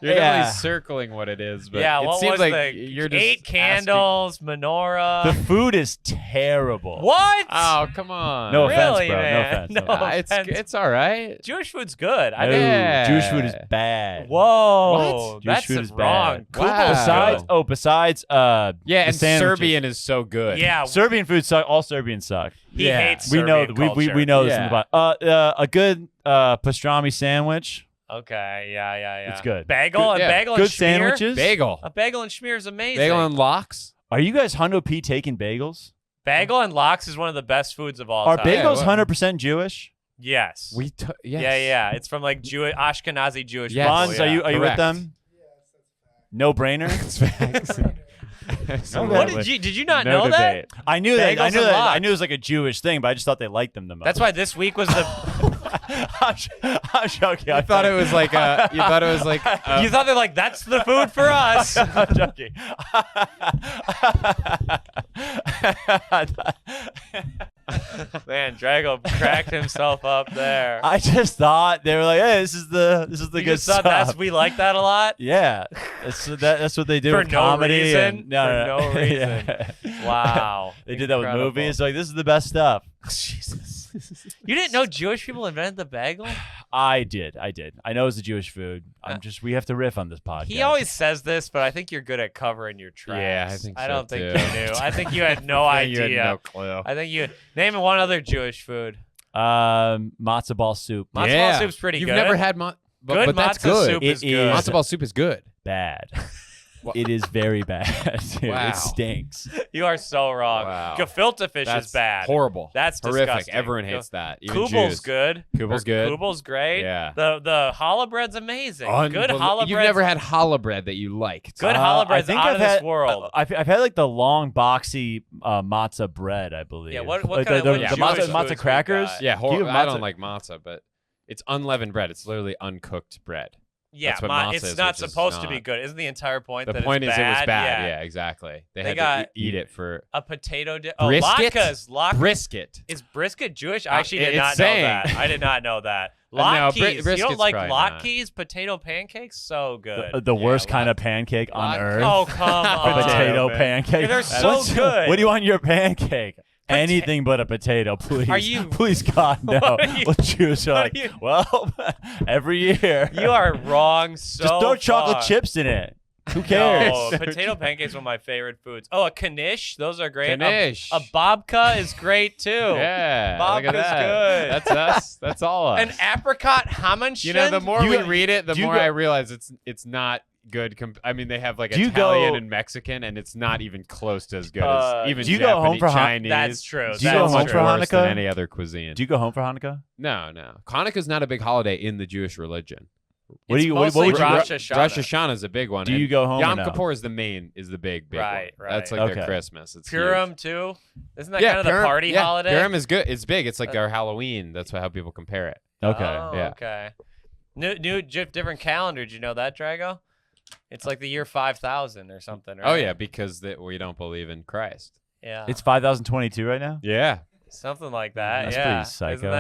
You're definitely circling what it is, but Yeah, it what seems was like the you're just 8 asking- candles, menorah. The food is terrible. What? Oh, come on. No offense, Really, bro. man? No offense. No No. offense. It's all right. Jewish food's good. I No, think. Yeah. Jewish food is bad. Whoa, Jewish that's food is wrong. bad. Wow. Besides, Yeah, the and sandwiches. Serbian is so good. Yeah, Serbian food suck. All Serbians suck. he Yeah. hates We know Serbian that. We culture. know this in Yeah. the Bible. A good pastrami sandwich. Okay, yeah. It's good. Bagel and yeah. bagel Good and schmear. sandwiches. Bagel. A bagel and schmear is amazing. Bagel and lox. Are you guys Hundo P taking bagels? Bagel and lox is one of the best foods of all Are time. bagels well- 100% Jewish? Yes. Yes. Yeah. It's from like Jewish Ashkenazi Jewish Yes. people. Bonds, yeah. are you with Correct. them? No brainer. It's facts. No What debate. did you not No know that? debate. I knew that. Bagels and lox. I knew it was like a Jewish thing, but I just thought they liked them the most. That's why this week was the. I'm joking. You thought it was like a. You thought it was like. You thought they're like, that's the food for us. I'm joking. Man, Drago cracked himself up there. I just thought they were like, "Hey, this is the You good just thought stuff." we like that a lot. Yeah, that's what they do For with no comedy. reason? And, no, For no reason. Yeah. Wow. They did that with Incredible. movies. Like, this is the best stuff. Jesus. You didn't know Jewish people invented the bagel? I did. I know it's a Jewish food. We have to riff on this podcast. He always says this, but I think you're good at covering your tracks. Yeah, I think I so, don't think too. you knew. I think you had no You idea. had no clue. I think you name one other Jewish food. matzo ball soup. Matzo Yeah. ball soup's pretty You've good. never had Good but that's matzo good. soup It is good. is. Matzo ball soup is good. Bad. It is very bad. Dude. Wow. It stinks. You are so wrong. Wow. Gefilte fish That's is bad. horrible. That's horrific. disgusting. Everyone hates that. Even Kugel's Jews. good. Kugel's good. Kugel's great. Yeah. The challah bread's amazing. Good challah bread. You've never had challah bread that you liked. Good challah bread's I think out I've of this had, world. I've had like the long boxy matzah bread, I believe. Yeah, what like kind of the what Jewish matzah, foods matzah we crackers? got? Yeah, Do you have I matzah? don't like matzah, but it's unleavened bread. It's literally uncooked bread. Yeah, That's what matzah it's is, not which is supposed to be not. good. Isn't the entire point The that point it's is it was bad? bad. Yeah, exactly. They had got- to eat it for A potato dip. Oh, Brisket? latkes. brisket. Is brisket Jewish? I actually did it's not know saying. that. I did not know that. No, Latkes. You brisket's don't like probably not. latkes? Potato pancakes? So good. The worst Yeah, kind of pancake on earth. Oh, come A on. potato man. pancake. Yeah, they're so What's- good. What do you want in your pancake? Anything but a potato, please. Are you- Please, God, no. What are you- Well, Jews are what like, are you- well, every year. You are wrong so Just throw chocolate far. chips in it. Who cares? No, potato pancakes are one of my favorite foods. Oh, a knish. Those are great. Knish. A babka is great too. Yeah, look Babka's at that. good. That's us. That's all us. An apricot Hammenschen. You know, the more You we go- read it, the do you more go- I realize it's not good. I mean, they have like Do you Italian go- and Mexican, and it's not even close to as good Uh, as even do you go home Japanese, for Chinese. That's true. Do you That's go home much for worse than Hanukkah? any other cuisine. Do you go home for Hanukkah? No. Hanukkah's not a big holiday in the Jewish religion. What do you? What mostly would you? Rosh Hashanah. Rosh Hashanah is a big one. Do you and go home? or Yom no? Kippur is the big Right, one. right. That's like Okay. their Christmas. It's Purim too. Isn't that huge. kind of the Purim- party yeah, holiday? Purim is good. It's big. It's like our Halloween. That's how people compare it. Okay. Oh, yeah. Okay. Different calendar. Did you know that, Drago? It's like the year 5000 or something, right? Oh yeah, because we don't believe in Christ. Yeah. It's 5022 right now. Yeah. Something like that. That's yeah. pretty psycho. Isn't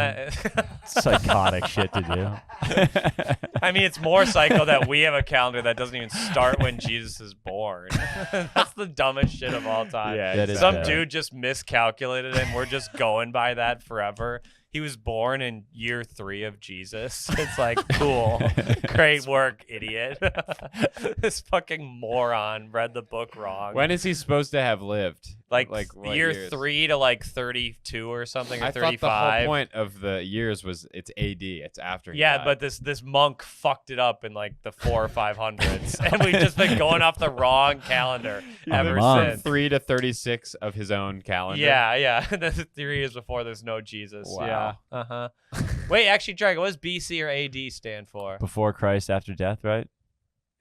that... Psychotic shit to do. I mean, it's more psycho that we have a calendar that doesn't even start when Jesus is born. That's the dumbest shit of all time. Yeah, That is Some bad. dude just miscalculated and we're just going by that forever. He was born in year 3 of Jesus. It's like, cool. Great work, idiot. This fucking moron read the book wrong. When is he supposed to have lived? Like what year years? 3 to like 32 or something, or I 35. thought the whole point of the years was it's AD. It's after. He Yeah, died. but this monk fucked it up in like the 400s or 500s, and we've just been going off the wrong calendar ever monk. since. 3 to 36 of his own calendar. Yeah. The 3 years before there's no Jesus. Wow. Yeah. Wait, actually, Dragon, what does BC or AD stand for? Before Christ, after death, right?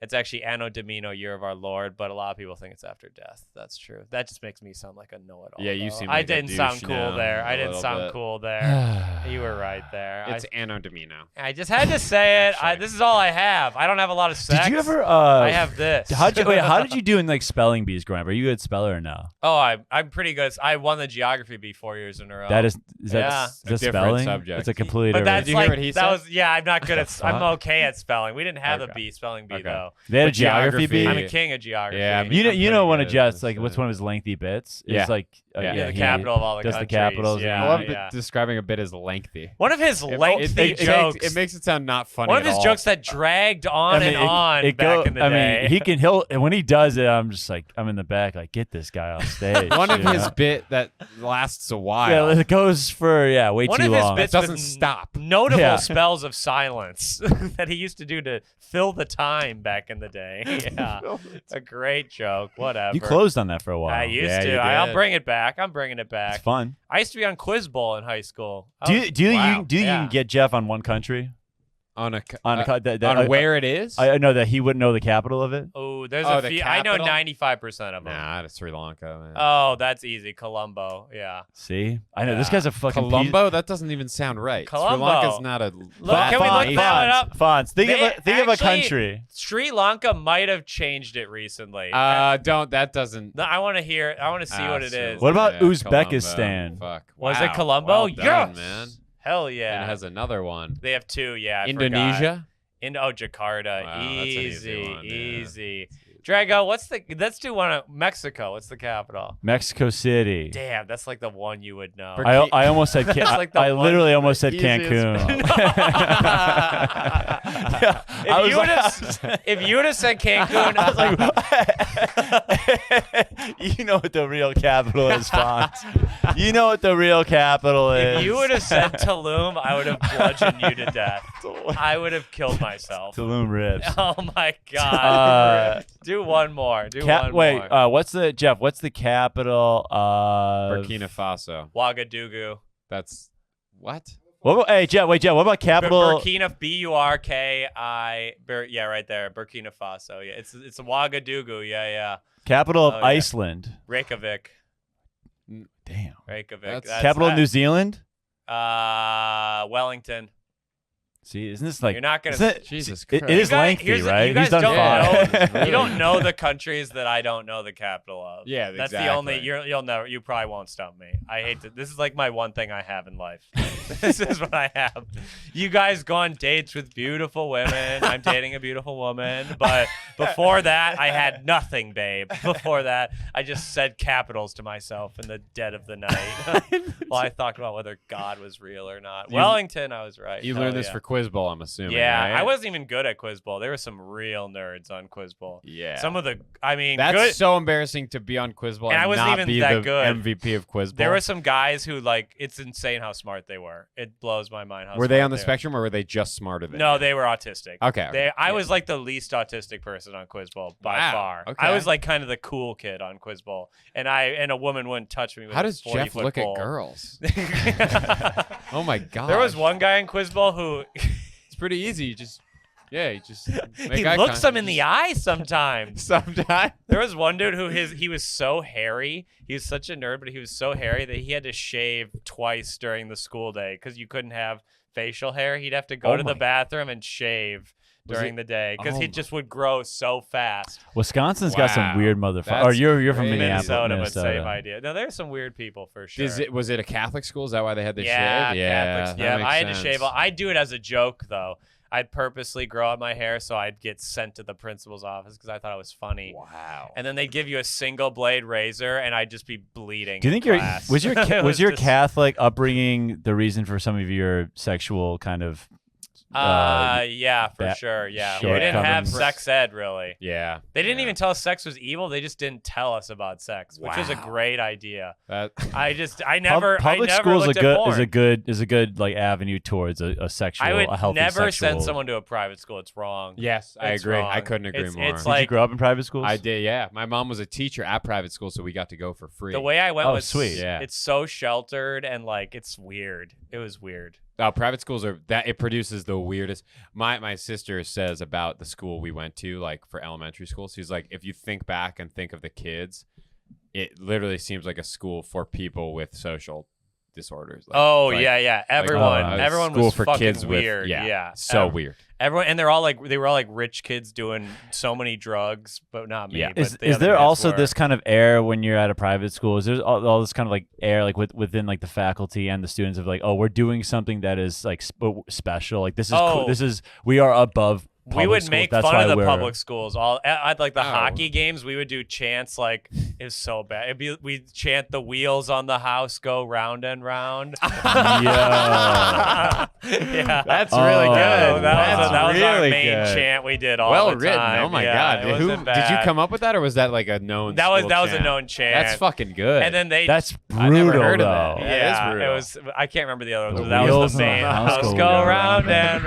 It's actually Anno Domini, year of our Lord, but a lot of people think it's after death. That's true. That just makes me sound like a know-it-all. Yeah, you though. seem I like a didn't douche sound cool now, there. a I didn't little sound bit. cool there. You were right there. It's Anno Domino. I just had to say it. Actually. This is all I have. I don't have a lot of sex. Did you ever? I have this. How did you do in like spelling bees growing up? Are you a good speller or no? Oh, I'm pretty good. I won the geography bee 4 years in a row. That is Yeah. that A different spelling? subject. It's a completely But different. that's Did you hear like what he that said? was I'm not good at. I'm fuck? okay at spelling. We didn't have Okay. a bee spelling bee Okay. though. They had a But geography bee. I'm a king of geography. Yeah, I mean, You know, I'm you pretty know one good of at Jeff's this, like what's one of his lengthy bits? It's Yeah. like Yeah, the he capital of all the does the countries. capitals. Yeah, I love yeah. describing a bit as lengthy. One of his lengthy jokes. It makes it sound not funny. one of at his all. jokes that dragged on and on back in the day. He'll when he does it, I'm just like I'm in the back like get this guy off stage. One of you his know? bit that lasts a while. Yeah, it goes for way One too of his long. bits doesn't with stop. Notable Yeah. spells of silence that he used to do to fill the time back in the day. Yeah, a great joke. Whatever. You closed on that for a while. I used Yeah, to. you I'll did. bring it back. I'm bringing it It's back. fun. I used to be on Quiz Bowl in high school. Do you do Wow. you do you Yeah. can get Jeff on one country on a on a, on where it is? I know that he wouldn't know the capital of it. Oh, there's Oh, a the few. I know capital? 95% of them. Nah, it's Sri Lanka. Man. Oh, that's easy. Colombo. Yeah. See, I know this Yeah. guy's a fucking Colombo? That doesn't even sound right. Colombo. Sri Lanka's not a. Look, can we look that one up? Fonts. Think They of a actually- country. Sri Lanka might have changed it recently. Don't. That doesn't. No, I want to hear. I want to see what it so- is. What about yeah, Uzbekistan? Colombo. Fuck. Was Wow. it Colombo? Well done, Yes. man. Hell And yeah. it has another one. They have 2. Yeah. I forgot. Indonesia. Jakarta. Wow, that's an easy easy. one, yeah. Easy. Drago, let's do one of Mexico. What's the capital? Mexico City. Damn, that's like the one you would know. I almost said That's like the I one- literally almost said easiest Cancun. If you would have said Cancun, I was like, you know what the real capital is, Fonz. You know what the real capital is. if you would have said Tulum, I would have bludgeoned you to death. I would have killed myself. Tulum ribs. Oh my god. Do one more. Do one Wait, more. what's the capital of Burkina Faso. Ouagadougou. That's what? What about, hey, Jeff, what about capital? Burkina Burki. Yeah, right there. Burkina Faso. Yeah, it's Ouagadougou. Yeah. Capital of Oh, yeah. Iceland. Reykjavik. Damn. Reykjavik. That's Capital of that. New Zealand? Wellington. See, isn't this like You're not gonna. isn't it- Jesus it Christ. is You guys- lengthy, here's the- right? You guys He's done don't fine. know. You don't know the countries that I don't know the capital of. Yeah, that's exactly. the only. You'll never. You probably won't stump me. I hate to. This is like my one thing I have in life. This is what I have. You guys go on dates with beautiful women. I'm dating a beautiful woman, but before that, I had nothing, babe. Before that, I just said capitals to myself in the dead of the night while I thought about whether God was real or not. Wellington, I was right. You Hell learned this yeah. for Quiz Bowl, I'm assuming. Yeah, right? I wasn't even good at Quiz Bowl. There were some real nerds on Quiz Bowl. Yeah. Some of the, I mean, That's good. so embarrassing to be on Quiz Bowl And I wasn't not even be that the good. MVP of Quiz Bowl. There were some guys who it's insane how smart they were. It blows my mind how Were they smart on the were. spectrum or were they just smarter than No, you? they were autistic. Okay. I was like the least autistic person on Quiz Bowl by Wow, far. okay. I was like kind of the cool kid on Quiz Bowl, and a woman wouldn't touch me with How a does Jeff 40-foot look pole. at girls? Oh my god. There was one guy in Quiz Bowl who It's pretty easy. You just make he eye looks them contact. in the eye sometimes. Sometimes. There was one dude who he was so hairy. He was such a nerd, but he was so hairy that he had to shave twice during the school day because you couldn't have facial hair. He'd have to go Oh to the my- bathroom and shave during the day because Oh he my- just would grow so fast. Wisconsin's got some Wow. weird motherfuckers. That's Or you're from crazy. Minneapolis. Minnesota, but same idea. No, there's some weird people for sure. Was it a Catholic school? Is that why they had the yeah, shave? Yeah, Catholics. that Yeah, makes I had to sense. shave. I'd do it as a joke though. I'd purposely grow out my hair so I'd get sent to the principal's office because I thought it was funny. Wow. And then they'd give you a single blade razor, and I'd just be bleeding. Do you think in class. was your It was your just- Catholic upbringing the reason for some of your sexual kind of? Yeah, for that sure. Yeah, we didn't have shortcomings. sex ed really. Yeah. They didn't yeah. even tell us sex was evil. They just didn't tell us about sex, which was a Wow. great idea. That, I never Public I never school looked at porn. is a good like avenue towards a sexual. I would a healthy never sexual. send someone to a private school. It's wrong. yes, I It's agree. wrong. I couldn't agree It's- more. it's Did you like- grow up in private schools? I did, yeah. My mom was a teacher at private school, so we got to go for free. The way I went Oh, was sweet. Yeah. It's so sheltered and like it's weird. It was weird. Private schools are that it produces the weirdest. My sister says about the school we went to, like for elementary school. She's like, if you think back and think of the kids, it literally seems like a school for people with social disorders. Like, Yeah. Everyone school was for fucking kids weird. with Yeah. so weird. Everyone, and they were all like rich kids doing so many drugs, but not me. Yeah. But Is the other there kids also were. this kind of air when you're at a private school? Is there all this kind of like air like within like the faculty and the students of like, oh, we're doing something that is like special. Like this is Oh. this is we are above. We would public schools. make That's fun why of the we're- public schools. All at like the Oh. hockey games, we would do chants like it was so bad. We'd chant the wheels on the house go round and round. Yeah. Yeah, That's Oh, really good. that That's was our really main good. chant we did all Well the written. time. Oh my Yeah, god. it Who wasn't did you bad. come up with that, or was that like a known? That was school a chant? known chant. That's fucking good. And then they That's I brutal never heard of though. that. yeah, That is it brutal. was. I can't remember the other ones. The But that was wheels the on main. the house House go go round round and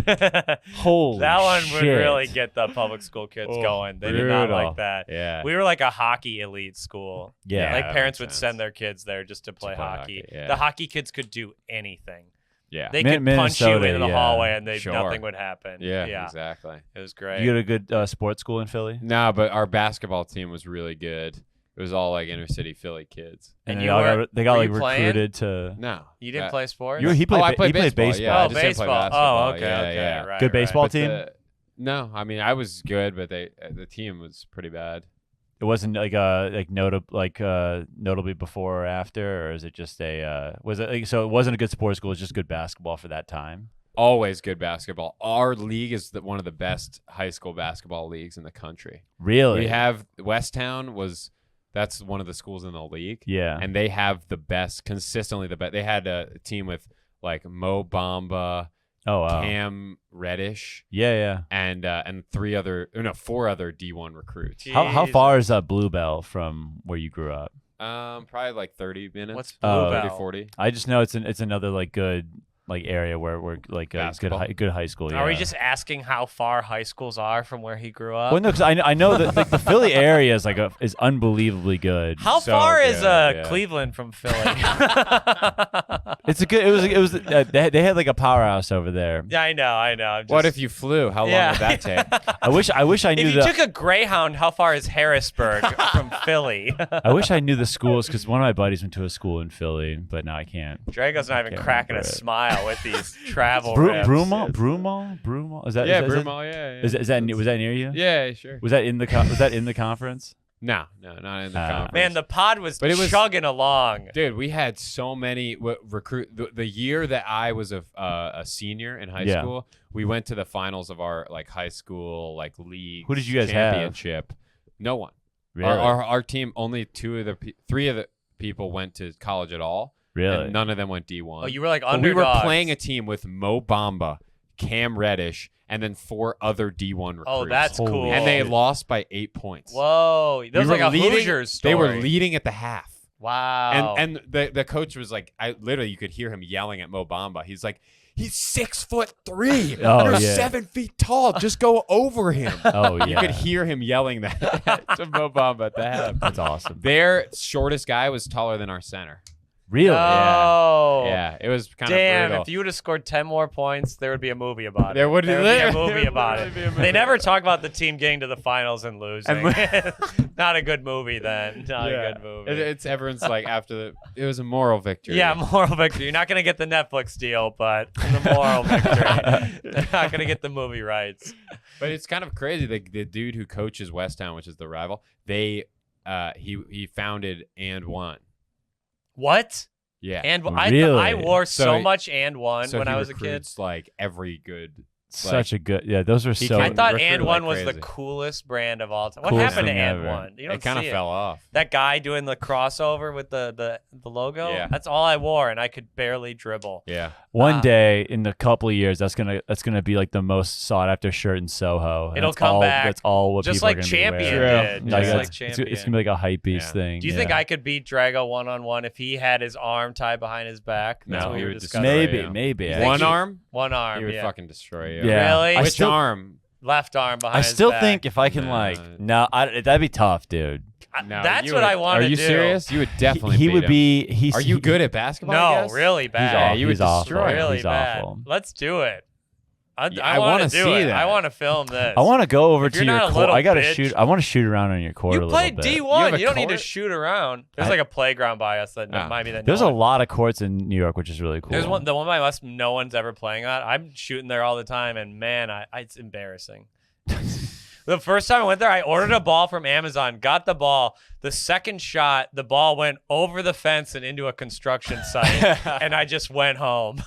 round. Holy That one would shit. really get the public school kids Oh, going. They did not brutal. like that. Yeah. We were like a hockey elite school. Yeah. Like that parents makes would sense. send their kids there just to play play hockey. hockey, yeah. The hockey kids could do anything. Yeah. They could punch you Minnesota, into the yeah. hallway and Sure. nothing would happen. Yeah. Exactly. It was great. You go to a good sports school in Philly, No, but our basketball team was really good. It was all like inner city Philly kids. And they you all were- they got were like you playing? recruited to No, You didn't play sports? He played. I played he played baseball. Yeah, Oh, I just didn't play baseball. basketball. Oh, okay, Yeah, okay. yeah. Right, Good right. baseball But team. No, I mean I was good, but the team was pretty bad. It wasn't like notably before or after, or is it just a was it like, so it wasn't a good sports school? It was just good basketball for that time. Always good basketball. Our league is one of the best high school basketball leagues in the country. Really? We have Westtown that's one of the schools in the league. Yeah. And they have consistently the best. They had a team with like Mo Bamba, Oh wow. Cam Reddish, Yeah. and four other D1 recruits. How far is Bluebell from where you grew up? Probably like 30 minutes. What's Oh, Bluebell? 30, 40. I just know it's another like good like area where we're like good Basketball? good high school. Are we yeah. just asking how far high schools are from where he grew up? Well, no, because I know that like, the Philly area is is unbelievably good. How So far is good, yeah. Cleveland from Philly? It's a good. It was. They had like a powerhouse over there. Yeah, I know. I'm What just- if you flew? How long Yeah. would that take? I wish I knew If you the. took a Greyhound, how far is Harrisburg from Philly? I wish I knew the schools because one of my buddies went to a school in Philly, but now I can't. Drago's not even Can't cracking a remember it. smile with these travel Broomall. Is that? Yeah, is that- Broomall, yeah. Is that was that near you? Yeah, sure. Was that in the conference? No, not in the Ah. conference. Man, the pod was But it was- chugging along. Dude, we had so many the year that I was a senior in high Yeah. school, we went to the finals of our like high school like league. Who did you guys have? championship? No one. Really? Our team only three of the people went to college at all. Really? And none of them went D1. Oh, you were like But we were underdogs. playing a team with Mo Bamba, Cam Reddish, and then 4 other D1 recruits. Oh, that's Holy cool. And they shit. lost by 8 points. Whoa, that was We like were a leading- Hoosiers story. They were leading at the half. Wow. And the coach was like, you could hear him yelling at Mo Bamba. He's like, he's 6'3", Oh, under yeah. 7 feet tall. Just go over him. Oh yeah. You could hear him yelling that to Mo Bamba at the half. That's awesome. Their shortest guy was taller than our center. Really? No. Oh. Yeah, it was kind of Damn, brutal. if you would have scored 10 more points, there would be a movie about it. There would be a literally- movie there about would it. be a movie. They never talk about the team getting to the finals and losing. Not a good movie then. Not a good movie. It's everyone's like after it was a moral victory. Yeah, moral victory. You're not going to get the Netflix deal, but the moral victory. They're not going to get the movie rights. But it's kind of crazy. The dude who coaches West Town, which is the rival, he founded And One. What? Yeah. And Really? I wore so So- much And One So when he I was a kid. recruits, like every good. Such a good. Yeah, those are so. I thought recruit And like One was the crazy. coolest brand of all time. What Coolest happened to thing And ever. One? You don't It kind of see fell off. That guy doing the crossover with the logo. Yeah. That's all I wore, and I could barely dribble. Yeah. One day in a couple of years, that's gonna be like the most sought after shirt in Soho. And It'll that's come all, back. That's all what Just people like are gonna be Champion wearing. did. Yeah, Just it's- like it's, Champion. it's gonna be like a hype beast Yeah. thing. Do you think I could beat Drago 1-on-1 if he had his arm tied behind his back? That's No, what he we were would discussing. destroy Maybe. you. I One think- arm, One arm. he would Yeah. fucking destroy you. Yeah. Really? I Which still, arm? Left arm behind I his still back. think if I can that'd be tough, dude. No, That's you what would- I want Are to you do. serious? You would definitely. He beat would him. be. Are you good at basketball? I No, guess? really bad. Yeah, you would he's awful. destroy him. really He's bad. awful. Let's do it. I I want wanna to do see it. that. I want to film this. I want to go over If to you're your not a court. little I gotta bitch- shoot. I want to shoot around on your court. You a played little bit. You D1. have You, a don't need to court? shoot around. There's like a playground by us that might be that. There's a lot of courts in New York, which is really cool. There's the one by us no one's ever playing on. I'm shooting there all the time, and man, it's embarrassing. The first time I went there, I ordered a ball from Amazon, got the ball. The second shot, the ball went over the fence and into a construction site, and I just went home.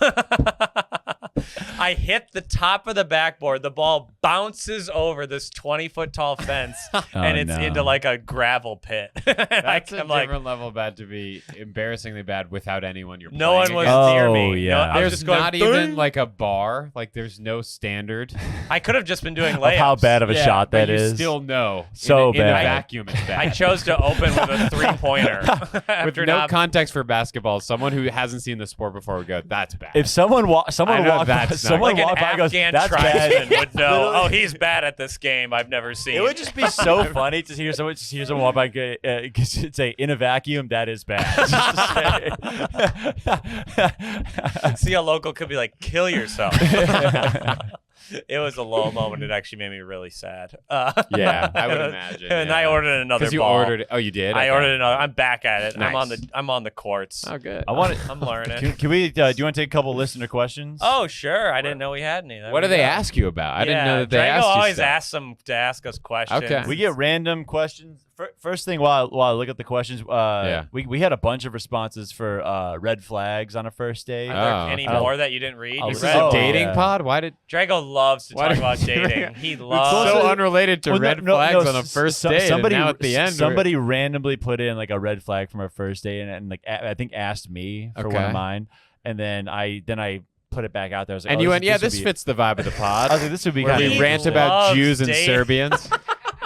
I hit the top of the backboard. The ball bounces over this 20-foot tall fence, and it's into like a gravel pit. That's a I'm like, different level bad to be embarrassingly bad without anyone you're no one playing was against. near Oh, me. yeah. I was There's just going, not "Ding." even like a bar. Like there's no standard. I could have just been doing of layups. how bad of a Yeah, shot but that you is. still know. So in a bad. vacuum, it's bad. I chose to open with a three-pointer. With after no not context for basketball, someone who hasn't seen the sport before would go, "That's bad." If someone I know walked that's not someone like walked by an and goes, Afghan that's tribesman bad. would know. Oh, he's bad at this game. I've never seen. It would just be so funny to hear someone walk by and say, "In a vacuum, that is bad." see a local could be like, "Kill yourself." It was a low moment. It actually made me really sad. Yeah, I would imagine. And yeah. I ordered another Because you ball. ordered it. Oh, you did. I Okay. ordered another. I'm back at it. Nice. I'm on the courts. Oh, good. I want I'm learning. Can we? Do you want to take a couple listener questions? Oh, sure. I didn't know we had any. There What we do they go. ask you about? I didn't Yeah, know that they Drago asked you always stuff. asks them to ask us questions. Okay. We get random questions. First thing, while I look at the questions, we had a bunch of responses for red flags on a first date. Are there Oh, any okay. more that you didn't read? Oh, You This read is a Oh, dating yeah. pod. Why did? Drago loves to Why talk did- about dating. He It's loves. so unrelated to Well, red flags on a s- first so- date. and Somebody, now at the end, somebody randomly put in like a red flag from our first date, and like I think asked me for one Okay. of mine, and then I put it back out there. I was like, and oh, you this, went, yeah, would this be- fits the vibe of the I pod. was like, this would be Where kind we of rant loves about Jews and dating. Serbians.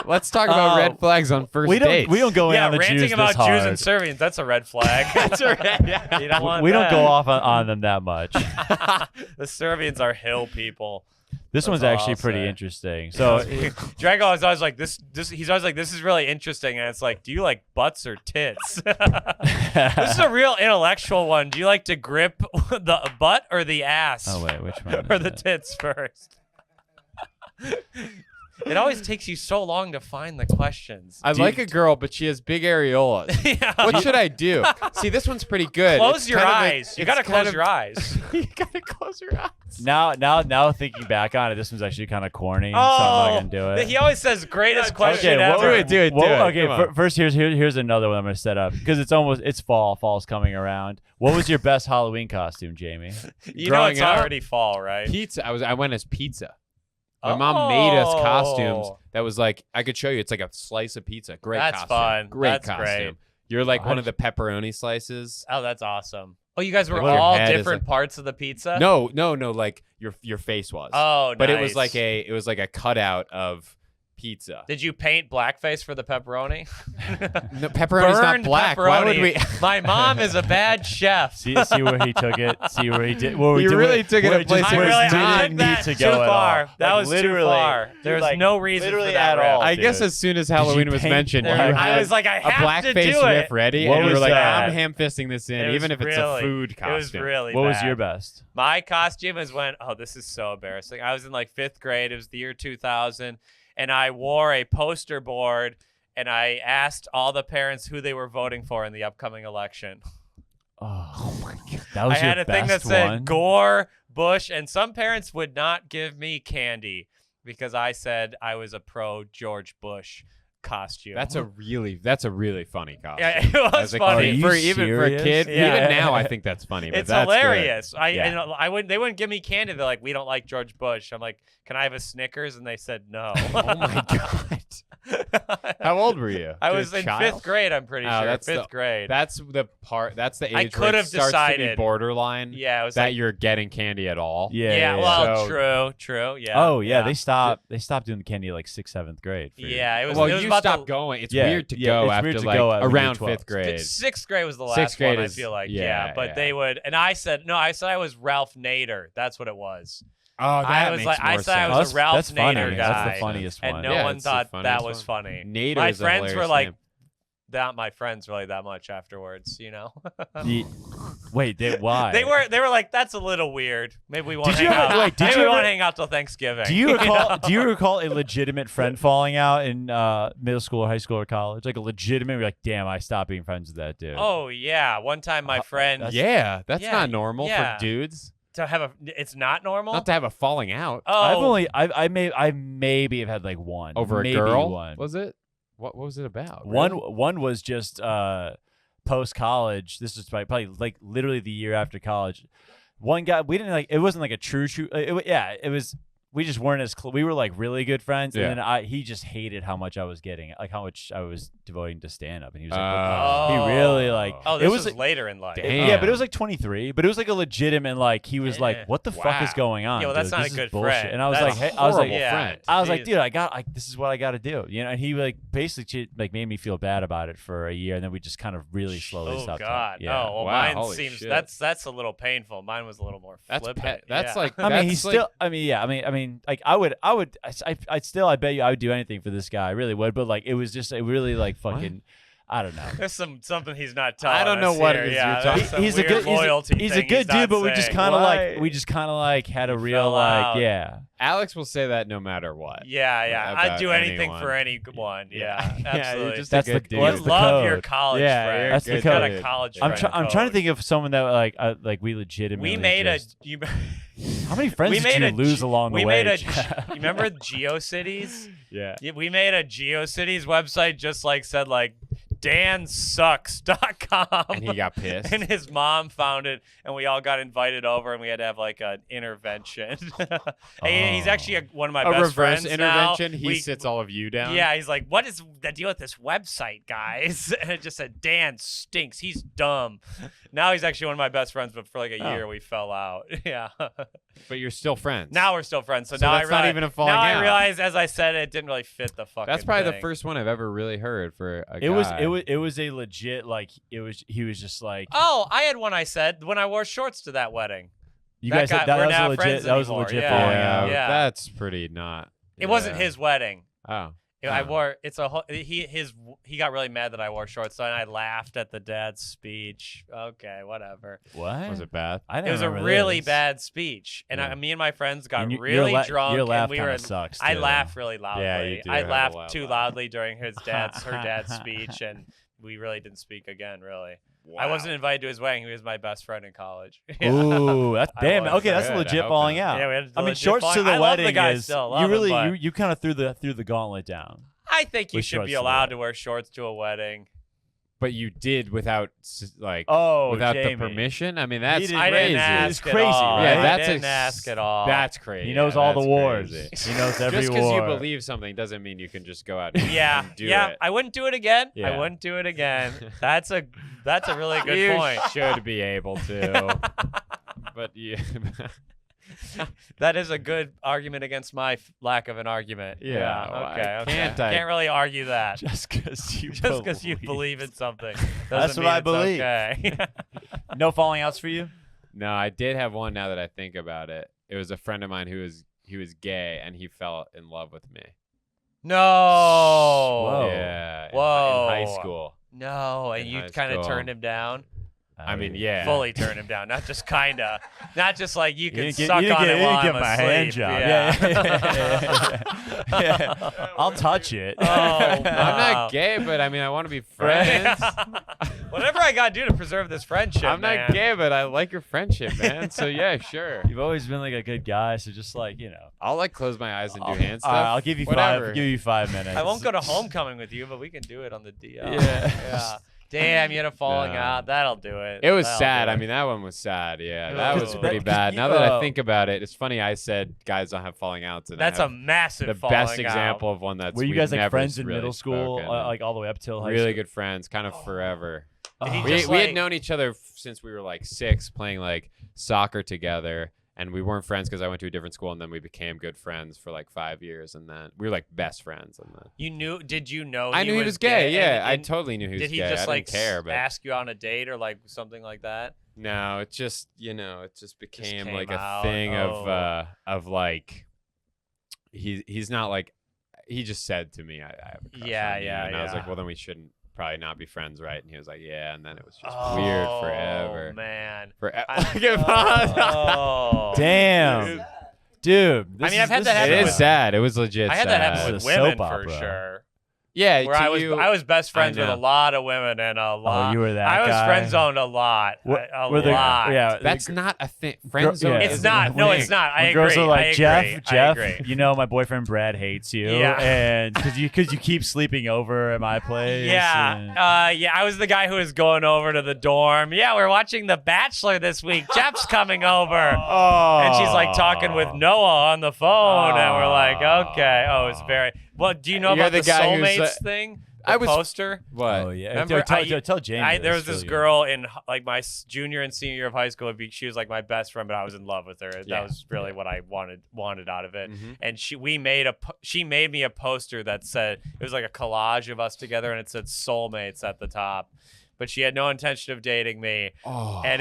Let's talk about Oh, red flags on first we dates. don't go in yeah, on the ranting Jews about this Jews hard. and Serbians, that's a red flag. That's right. Yeah. You don't want We don't that. go off on them that much. The Serbians are hill people. This That's one's all actually I'll pretty say. interesting. So Drago is always like this. He's always like, this is really interesting, and it's like, do you like butts or tits? This is a real intellectual one. Do you like to grip the butt or the ass? oh wait, which one? Or is the it? tits first. It always takes you so long to find the questions. I like a girl, but she has big areolas. Yeah. What should I do? See, this one's pretty good. Close It's your kind of a- eyes. You it's gotta kind close of- your eyes. You gotta close your eyes. Now thinking back on it, this one's actually kind of corny. so I'm Oh, not gonna do it. he always says greatest question Okay, ever. do it. Okay, Come on. first here's another one I'm gonna set up because it's fall. Fall's coming around. What was your best Halloween costume, Jamie? You know Growing it's up- already fall, right? Pizza. I went as pizza. My mom made us costumes Oh. that was like, I could show you. It's like a slice of pizza. Great That's costume. fun. Great That's costume. great. You're like How'd one of the pepperoni slices. Oh, that's awesome. Oh, you guys were Like your all head is different a- parts of the pizza? No. Like your face was. Oh, But nice. it was like a cutout of pizza. Did you paint blackface for the pepperoni? No, pepperoni's not Burned black. Pepperoni. Why would we? My mom is a bad chef. See where he took it. See where he did. Well, You really took it a place I where really it's not took that need to too go at far. all. That Like, was too literally, far. dude, There's like, no reason literally for that at all. riff. I guess dude. as soon as Halloween was paint mentioned, you black? had I was like, I a have to blackface do riff it. ready, What and you were was like, that? I'm ham-fisting this in, It even was if it's really- a food It was costume. really What was bad. your best? My costume is when, oh, this is so embarrassing. I was in like 5th grade. It was the year 2000. And I wore a poster board and I asked all the parents who they were voting for in the upcoming election. Oh my god, that was I had your a thing that best said one? Gore, Bush, and some parents would not give me candy because I said I was a pro George Bush costume. That's a really funny costume. Yeah, it was As a funny. kid. Are you Even for a serious? kid, Yeah. even now I think that's funny. But It's that's good. hilarious. Yeah. I wouldn't. They wouldn't give me candy. They're like, we don't like George Bush. I'm like, can I have a Snickers? And they said no. Oh my god! How old were you? I Just was a in child? 5th grade. I'm pretty Oh, sure. that's 5th the- grade. That's the part. That's the age I where could it have starts to be decided. borderline. Yeah, it was that like, you're getting candy at all. Yeah. well, So- true. Yeah. Oh yeah, they stopped doing the candy like 6th, 7th grade. for- Yeah, it was. Well, it was you about stopped the, going. It's Yeah, weird to yeah, go it's after weird to like go at when you're around 12. 5th grade. 6th grade was the last 6th grade one. is- I feel like. yeah, But yeah. they would, and I said no. I said I was Ralph Nader. That's what it was. Oh, I was like, I said I was Oh, a Ralph that's funny. Nader That's guy. the funniest And one. no Yeah, one it's the thought that funniest was one. funny. Nader My is a friends were hilarious like, name. not my friends really that much afterwards, you know. Wait, why? They were like, that's a little weird. Maybe we won't Did you hang ever- out. wait, did Maybe you we won't ever- hang out till Thanksgiving. Do you recall? know? Do you recall a legitimate friend falling out in middle school, or high school, or college? Like a legitimate. You're like, damn, I stopped being friends with that dude. Oh yeah, one time my friend Yeah, that's Yeah, not normal yeah. for dudes. to have a. It's not normal. Not to have a falling out Oh, I maybe have had like one over a maybe girl. One. Was it? What was it about? One was just post college. This was probably like literally the year after college. One guy, we didn't like. It wasn't like a true. It was. We just weren't as we were like really good friends, Yeah. and then he just hated how much I was getting, like how much I was devoting to stand up, and he was like, Oh. he really like. Oh, it this was was later in life. Damn. Yeah, but it was like 23. But it was like a legitimate, like he was Yeah. like, "What the fuck is Wow. going on?" Yeah, well, that's dude? not This a is good bullshit." friend. And I was That's like, a hey, I was like, horrible friend. I was like, Jeez. dude, this is what I got to do, you know. And he like basically like made me feel bad about it for a year, and then we just kind of really slowly Oh stopped. God! talking. Yeah. Oh well, Wow, mine holy seems shit. that's a little painful. Mine was a little more That's flippant. that's yeah. like. I mean, that's he's like- still. I mean, like I'd still. I bet you, I would do anything for this guy. I really would. But like, it was just, it really like fucking. I don't know. There's something he's not telling I don't know us what here. it is Yeah, you're talking- there's some He's a weird good. loyalty He's a thing good not dude, but we just saying. kind of Why? like. We just kind of like had a You real fell like. out. Yeah. Alex will say that no matter what. Yeah, about I'd do anything anyone. for anyone. Yeah, Yeah, absolutely. you're just That's a the- good dude. that's you the love your code. college Yeah, friend. you're That's the You've got code. a college I'm friend. I'm trying to think of someone that like we legitimately. We made just, you. How many friends we did made you a lose G- along the we way? made a. You remember GeoCities? Yeah. Yeah, we made a GeoCities website just like said like dansucks.com. And he got pissed. And his mom found it, and we all got invited over, and we had to have like an intervention. Hey, he's actually one of my a best reverse friends now. intervention. He sits all of you down. Yeah, he's like, "What is the deal with this website, guys?" And it just said, "Dan stinks. He's dumb." Now he's actually one of my best friends, but for like a year we fell out. Yeah. But you're still friends. Now we're still friends. So So now that's I not realize, even a falling now out. I realize, as I said, it didn't really fit the fucking. That's probably the thing. first one I've ever really heard for a It guy. was a legit like it was. He was just like Oh, I had one. I said when I wore shorts to that wedding. you that guys. guy- That we're was a not legit. friends That was a anymore. legit Yeah. falling Yeah, out. Yeah. that's pretty not. It wasn't yeah. his wedding. Oh. I Oh. wore. It's a whole, he got really mad that I wore shorts, so I laughed at the dad's speech. Okay, whatever. What Was it bad? I It didn't was a remember really this. bad speech, and Yeah. me and my friends got And really your drunk, Your laugh and we were. kinda sucks. I too. laughed really loudly. Yeah, you do I have a laughed loud too laugh. loudly during her dad's speech, and we really didn't speak again. Really, I wasn't invited to his wedding. He was my best friend in college. Yeah. Ooh, that's I damn. was. Okay, that's Good, a I legit hope falling not. out. Yeah, we had I mean, legit shorts to falling- the I love wedding the guy is still, love you him, really but- you kind of threw the gauntlet down. I think you With should shorts be to the allowed wedding. to wear shorts to a wedding. But you did without like Oh, without Jamie. the permission. I mean, that's didn't- I crazy. didn't ask crazy, at all. right? Yeah, I that's didn't ex- ask at all. That's crazy. He knows Yeah, all the that's wars. crazy. He knows every Just war. you believe something doesn't mean you can just go out and Yeah, and do yeah. it. I wouldn't do it again. Yeah. I wouldn't do it again. That's a really good you point. should be able to. But you That is a good argument against my lack of an argument. Yeah, well, Okay. can't really argue that. Just because you believe in something. That's doesn't what mean I it's believe. Okay. No falling outs for you? No, I did have one now that I think about it. It was a friend of mine who was gay and he fell in love with me. No. Whoa. Yeah. Whoa. In high school. No, and In you high kind of school. turned him down. I mean, yeah. Fully turned him down, not just kinda, not just like you can You didn't suck get- on you it didn't while give I'm him a asleep. hand job. Yeah. I'll touch it. Oh, I'm wow. not gay, but I mean, I want to be friends. Whatever I gotta do to preserve this friendship. I'm man. not gay, but I like your friendship, man. So yeah, sure. You've always been like a good guy, so just like I'll like close my eyes and do hand stuff. I'll give you Whatever. 5. Give you 5 minutes. I won't go to homecoming with you, but we can do it on the DL. Yeah. Damn, you had a falling No. out. That'll do it. It was That'll sad. do I it. mean, that one was sad. Yeah, that was Ugh. pretty That- bad. Now that I uh, think about it, it's funny. I said guys don't have falling outs. And I That's a have massive the falling best out. example of one that's. Were you we've guys like never friends in really middle school, spoken. like all the way up till high really school? good friends, kind of forever. Did he Oh. We just, we like- had known each other since we were like 6, playing like soccer together, and we weren't friends because I went to a different school, and then we became good friends for like 5 years, and then we were like best friends. And then You knew? Did you know? I knew he was gay. And- Yeah, I and totally knew he was Did he gay. just I like didn't care, but ask you on a date or like something like that? no, it just it just became came like a out. thing Oh. of like he's not like he just said to me I have a crush Yeah, on you. yeah, and I was yeah. like, well, then we shouldn't probably not be friends, right? And he was like, yeah, and then it was just Oh, weird forever. man. Forever. Oh. Damn, dude. I mean, I've had that It happen is with- sad. It was legit. I had that happen sad. with It's a women soap for opera. sure. Yeah, Where to I was best friends with a know. lot of women and a lot. you were that I was guy? friend zoned a lot. A Were the- lot. yeah, That's not a thing. Friend zone. yeah. It's isn't not. a No, thing. it's not. I when agree. girls are like, I Jeff, agree. I Jeff, agree. you know my boyfriend Brad hates you, Yeah. and because you keep sleeping over at my place. and- Yeah, I was the guy who was going over to the dorm. Yeah, we're watching The Bachelor this week. Jeff's coming over. Oh. And she's like talking with Noah on the phone, and we're like, okay. Oh, it's very. Well, do you know You're about the the guy who's, soulmates thing? The I was- poster. What? Oh yeah. Remember, tell Jamie. There was this this really girl in like my junior and senior year of high school. She was like my best friend, but I was in love with her. Yeah. That was really what I wanted out of it. Mhm. And she made me a poster that said, it was like a collage of us together, and it said soulmates at the top. But she had no intention of dating me, Oh. and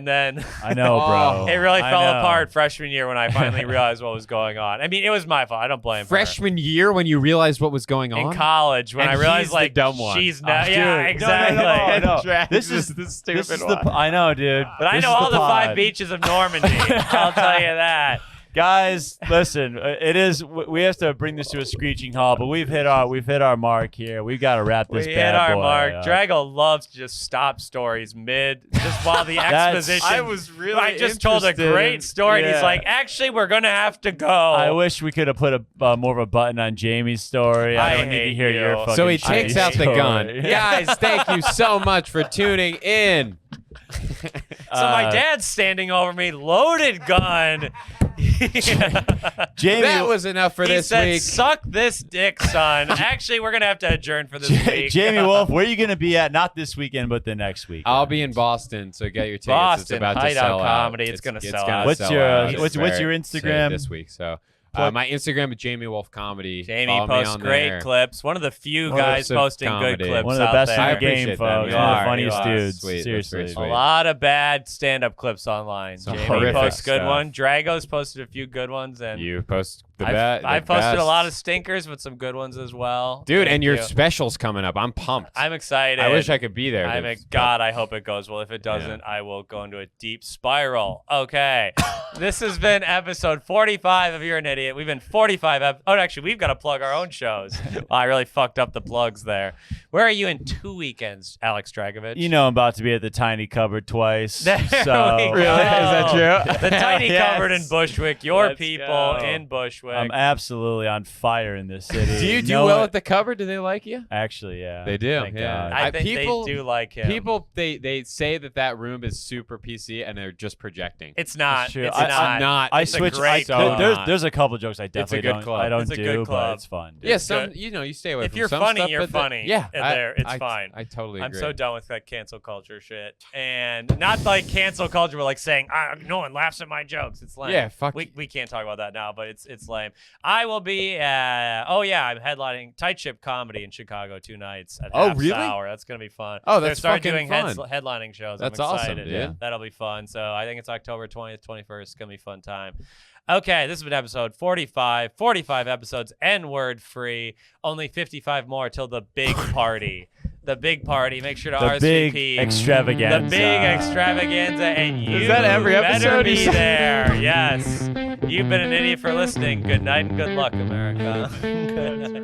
then I know, bro. it really I fell know. apart freshman year when I finally realized what was going on. I mean, it was my fault. I don't blame her. Freshman year when you realized what was going on? In college, when And I realized he's the like dumb one. she's Oh, not. Yeah, dude. exactly. No. Drags This is the This stupid is one. I know, dude. But I This know is all the 5 pod. beaches of Normandy. I'll tell you that. Guys, listen. It is. We have to bring this to a screeching halt, but we've hit our mark here. We've got to wrap this. We bad hit our boy mark. up. Drago loves to just stop stories mid, just while the exposition. I was really I just told a interested great in- story, and he's yeah. like, "Actually, we're gonna have to go." I wish we could have put a more of a button on Jamie's story. I I don't need to hate hear you. your fucking So he shitty takes out the story. gun. Guys, thank you so much for tuning in. So my dad's standing over me, loaded gun. Jamie, That was enough for He this said, week. "Suck this dick, son." Actually, we're gonna have to adjourn for this week. Jamie Wolf, where are you going to be at? Not this weekend, but the next week. I'll be in Boston, so get your tickets. It's Boston, about to Hideout sell Comedy. out. It's gonna it's sell gonna out. What's sell your- out. It's what's your very Instagram? this week? So Plug- my Instagram is Jamie Wolf Comedy. Jamie Follow me posts on great there. clips. One of the few One of guys the posting comedy. good clips One of the out best in there. the I appreciate game, that, folks. man. One of You the are, funniest you are. dudes. Sweet, that's Seriously. very A sweet. lot of bad stand-up clips online. Some Jamie horrific posts good stuff. one. Drago's posted a few good ones, and You post the I've posted a best. lot of stinkers, but some good ones as well. Dude, Thank and your you. special's coming up. I'm pumped. I'm excited. I wish I could be there. God, I hope it goes well. If it doesn't, I will go into a deep spiral. Okay. This has been episode 45 of You're an Idiot. We've been 45. Actually, we've got to plug our own shows. I really fucked up the plugs there. Where are you in 2 weekends, Alex Dragovich? You know I'm about to be at the Tiny Cupboard twice. There so we go. Really? Is that true? The Tiny Yes. Cupboard in Bushwick. Your Let's people go. in Bushwick. I'm absolutely on fire in this city. Do you do No well one- at the cupboard? Do they like you? Actually, yeah. They do, Thank yeah. God. I think people- they do like him. People they say that room is super PC and they're just projecting. It's not. It's true. It's I not. I It's a switch. great club. There's a couple jokes I definitely good don't. club. I don't It's a do, good club. but it's fun. Yeah, It's some good. you stay away If from you're some funny, stuff, you're but funny. yeah, It's I fine. I totally I'm agree. so done with that cancel culture shit, and not like cancel culture, but like saying no one laughs at my jokes. It's lame. Yeah, fuck. We can't talk about that now, but it's lame. I will be. I'm headlining Tight Ship Comedy in Chicago 2 nights at Oh, Half really? Hour. That's gonna be fun. Oh, They're that's starting fucking doing fun. headlining shows. That's I'm awesome, excited. dude. That'll be fun. So I think it's October 20th, 21st. It's gonna be a fun time. Okay, this has been episode 45. 45 episodes, N-word free. Only 55 more till the big party. The big party. Make sure to The RSVP. big extravaganza. The big extravaganza, and you that every better episode be you say? there. Yes. You've been an idiot for listening. Good night and good luck, America.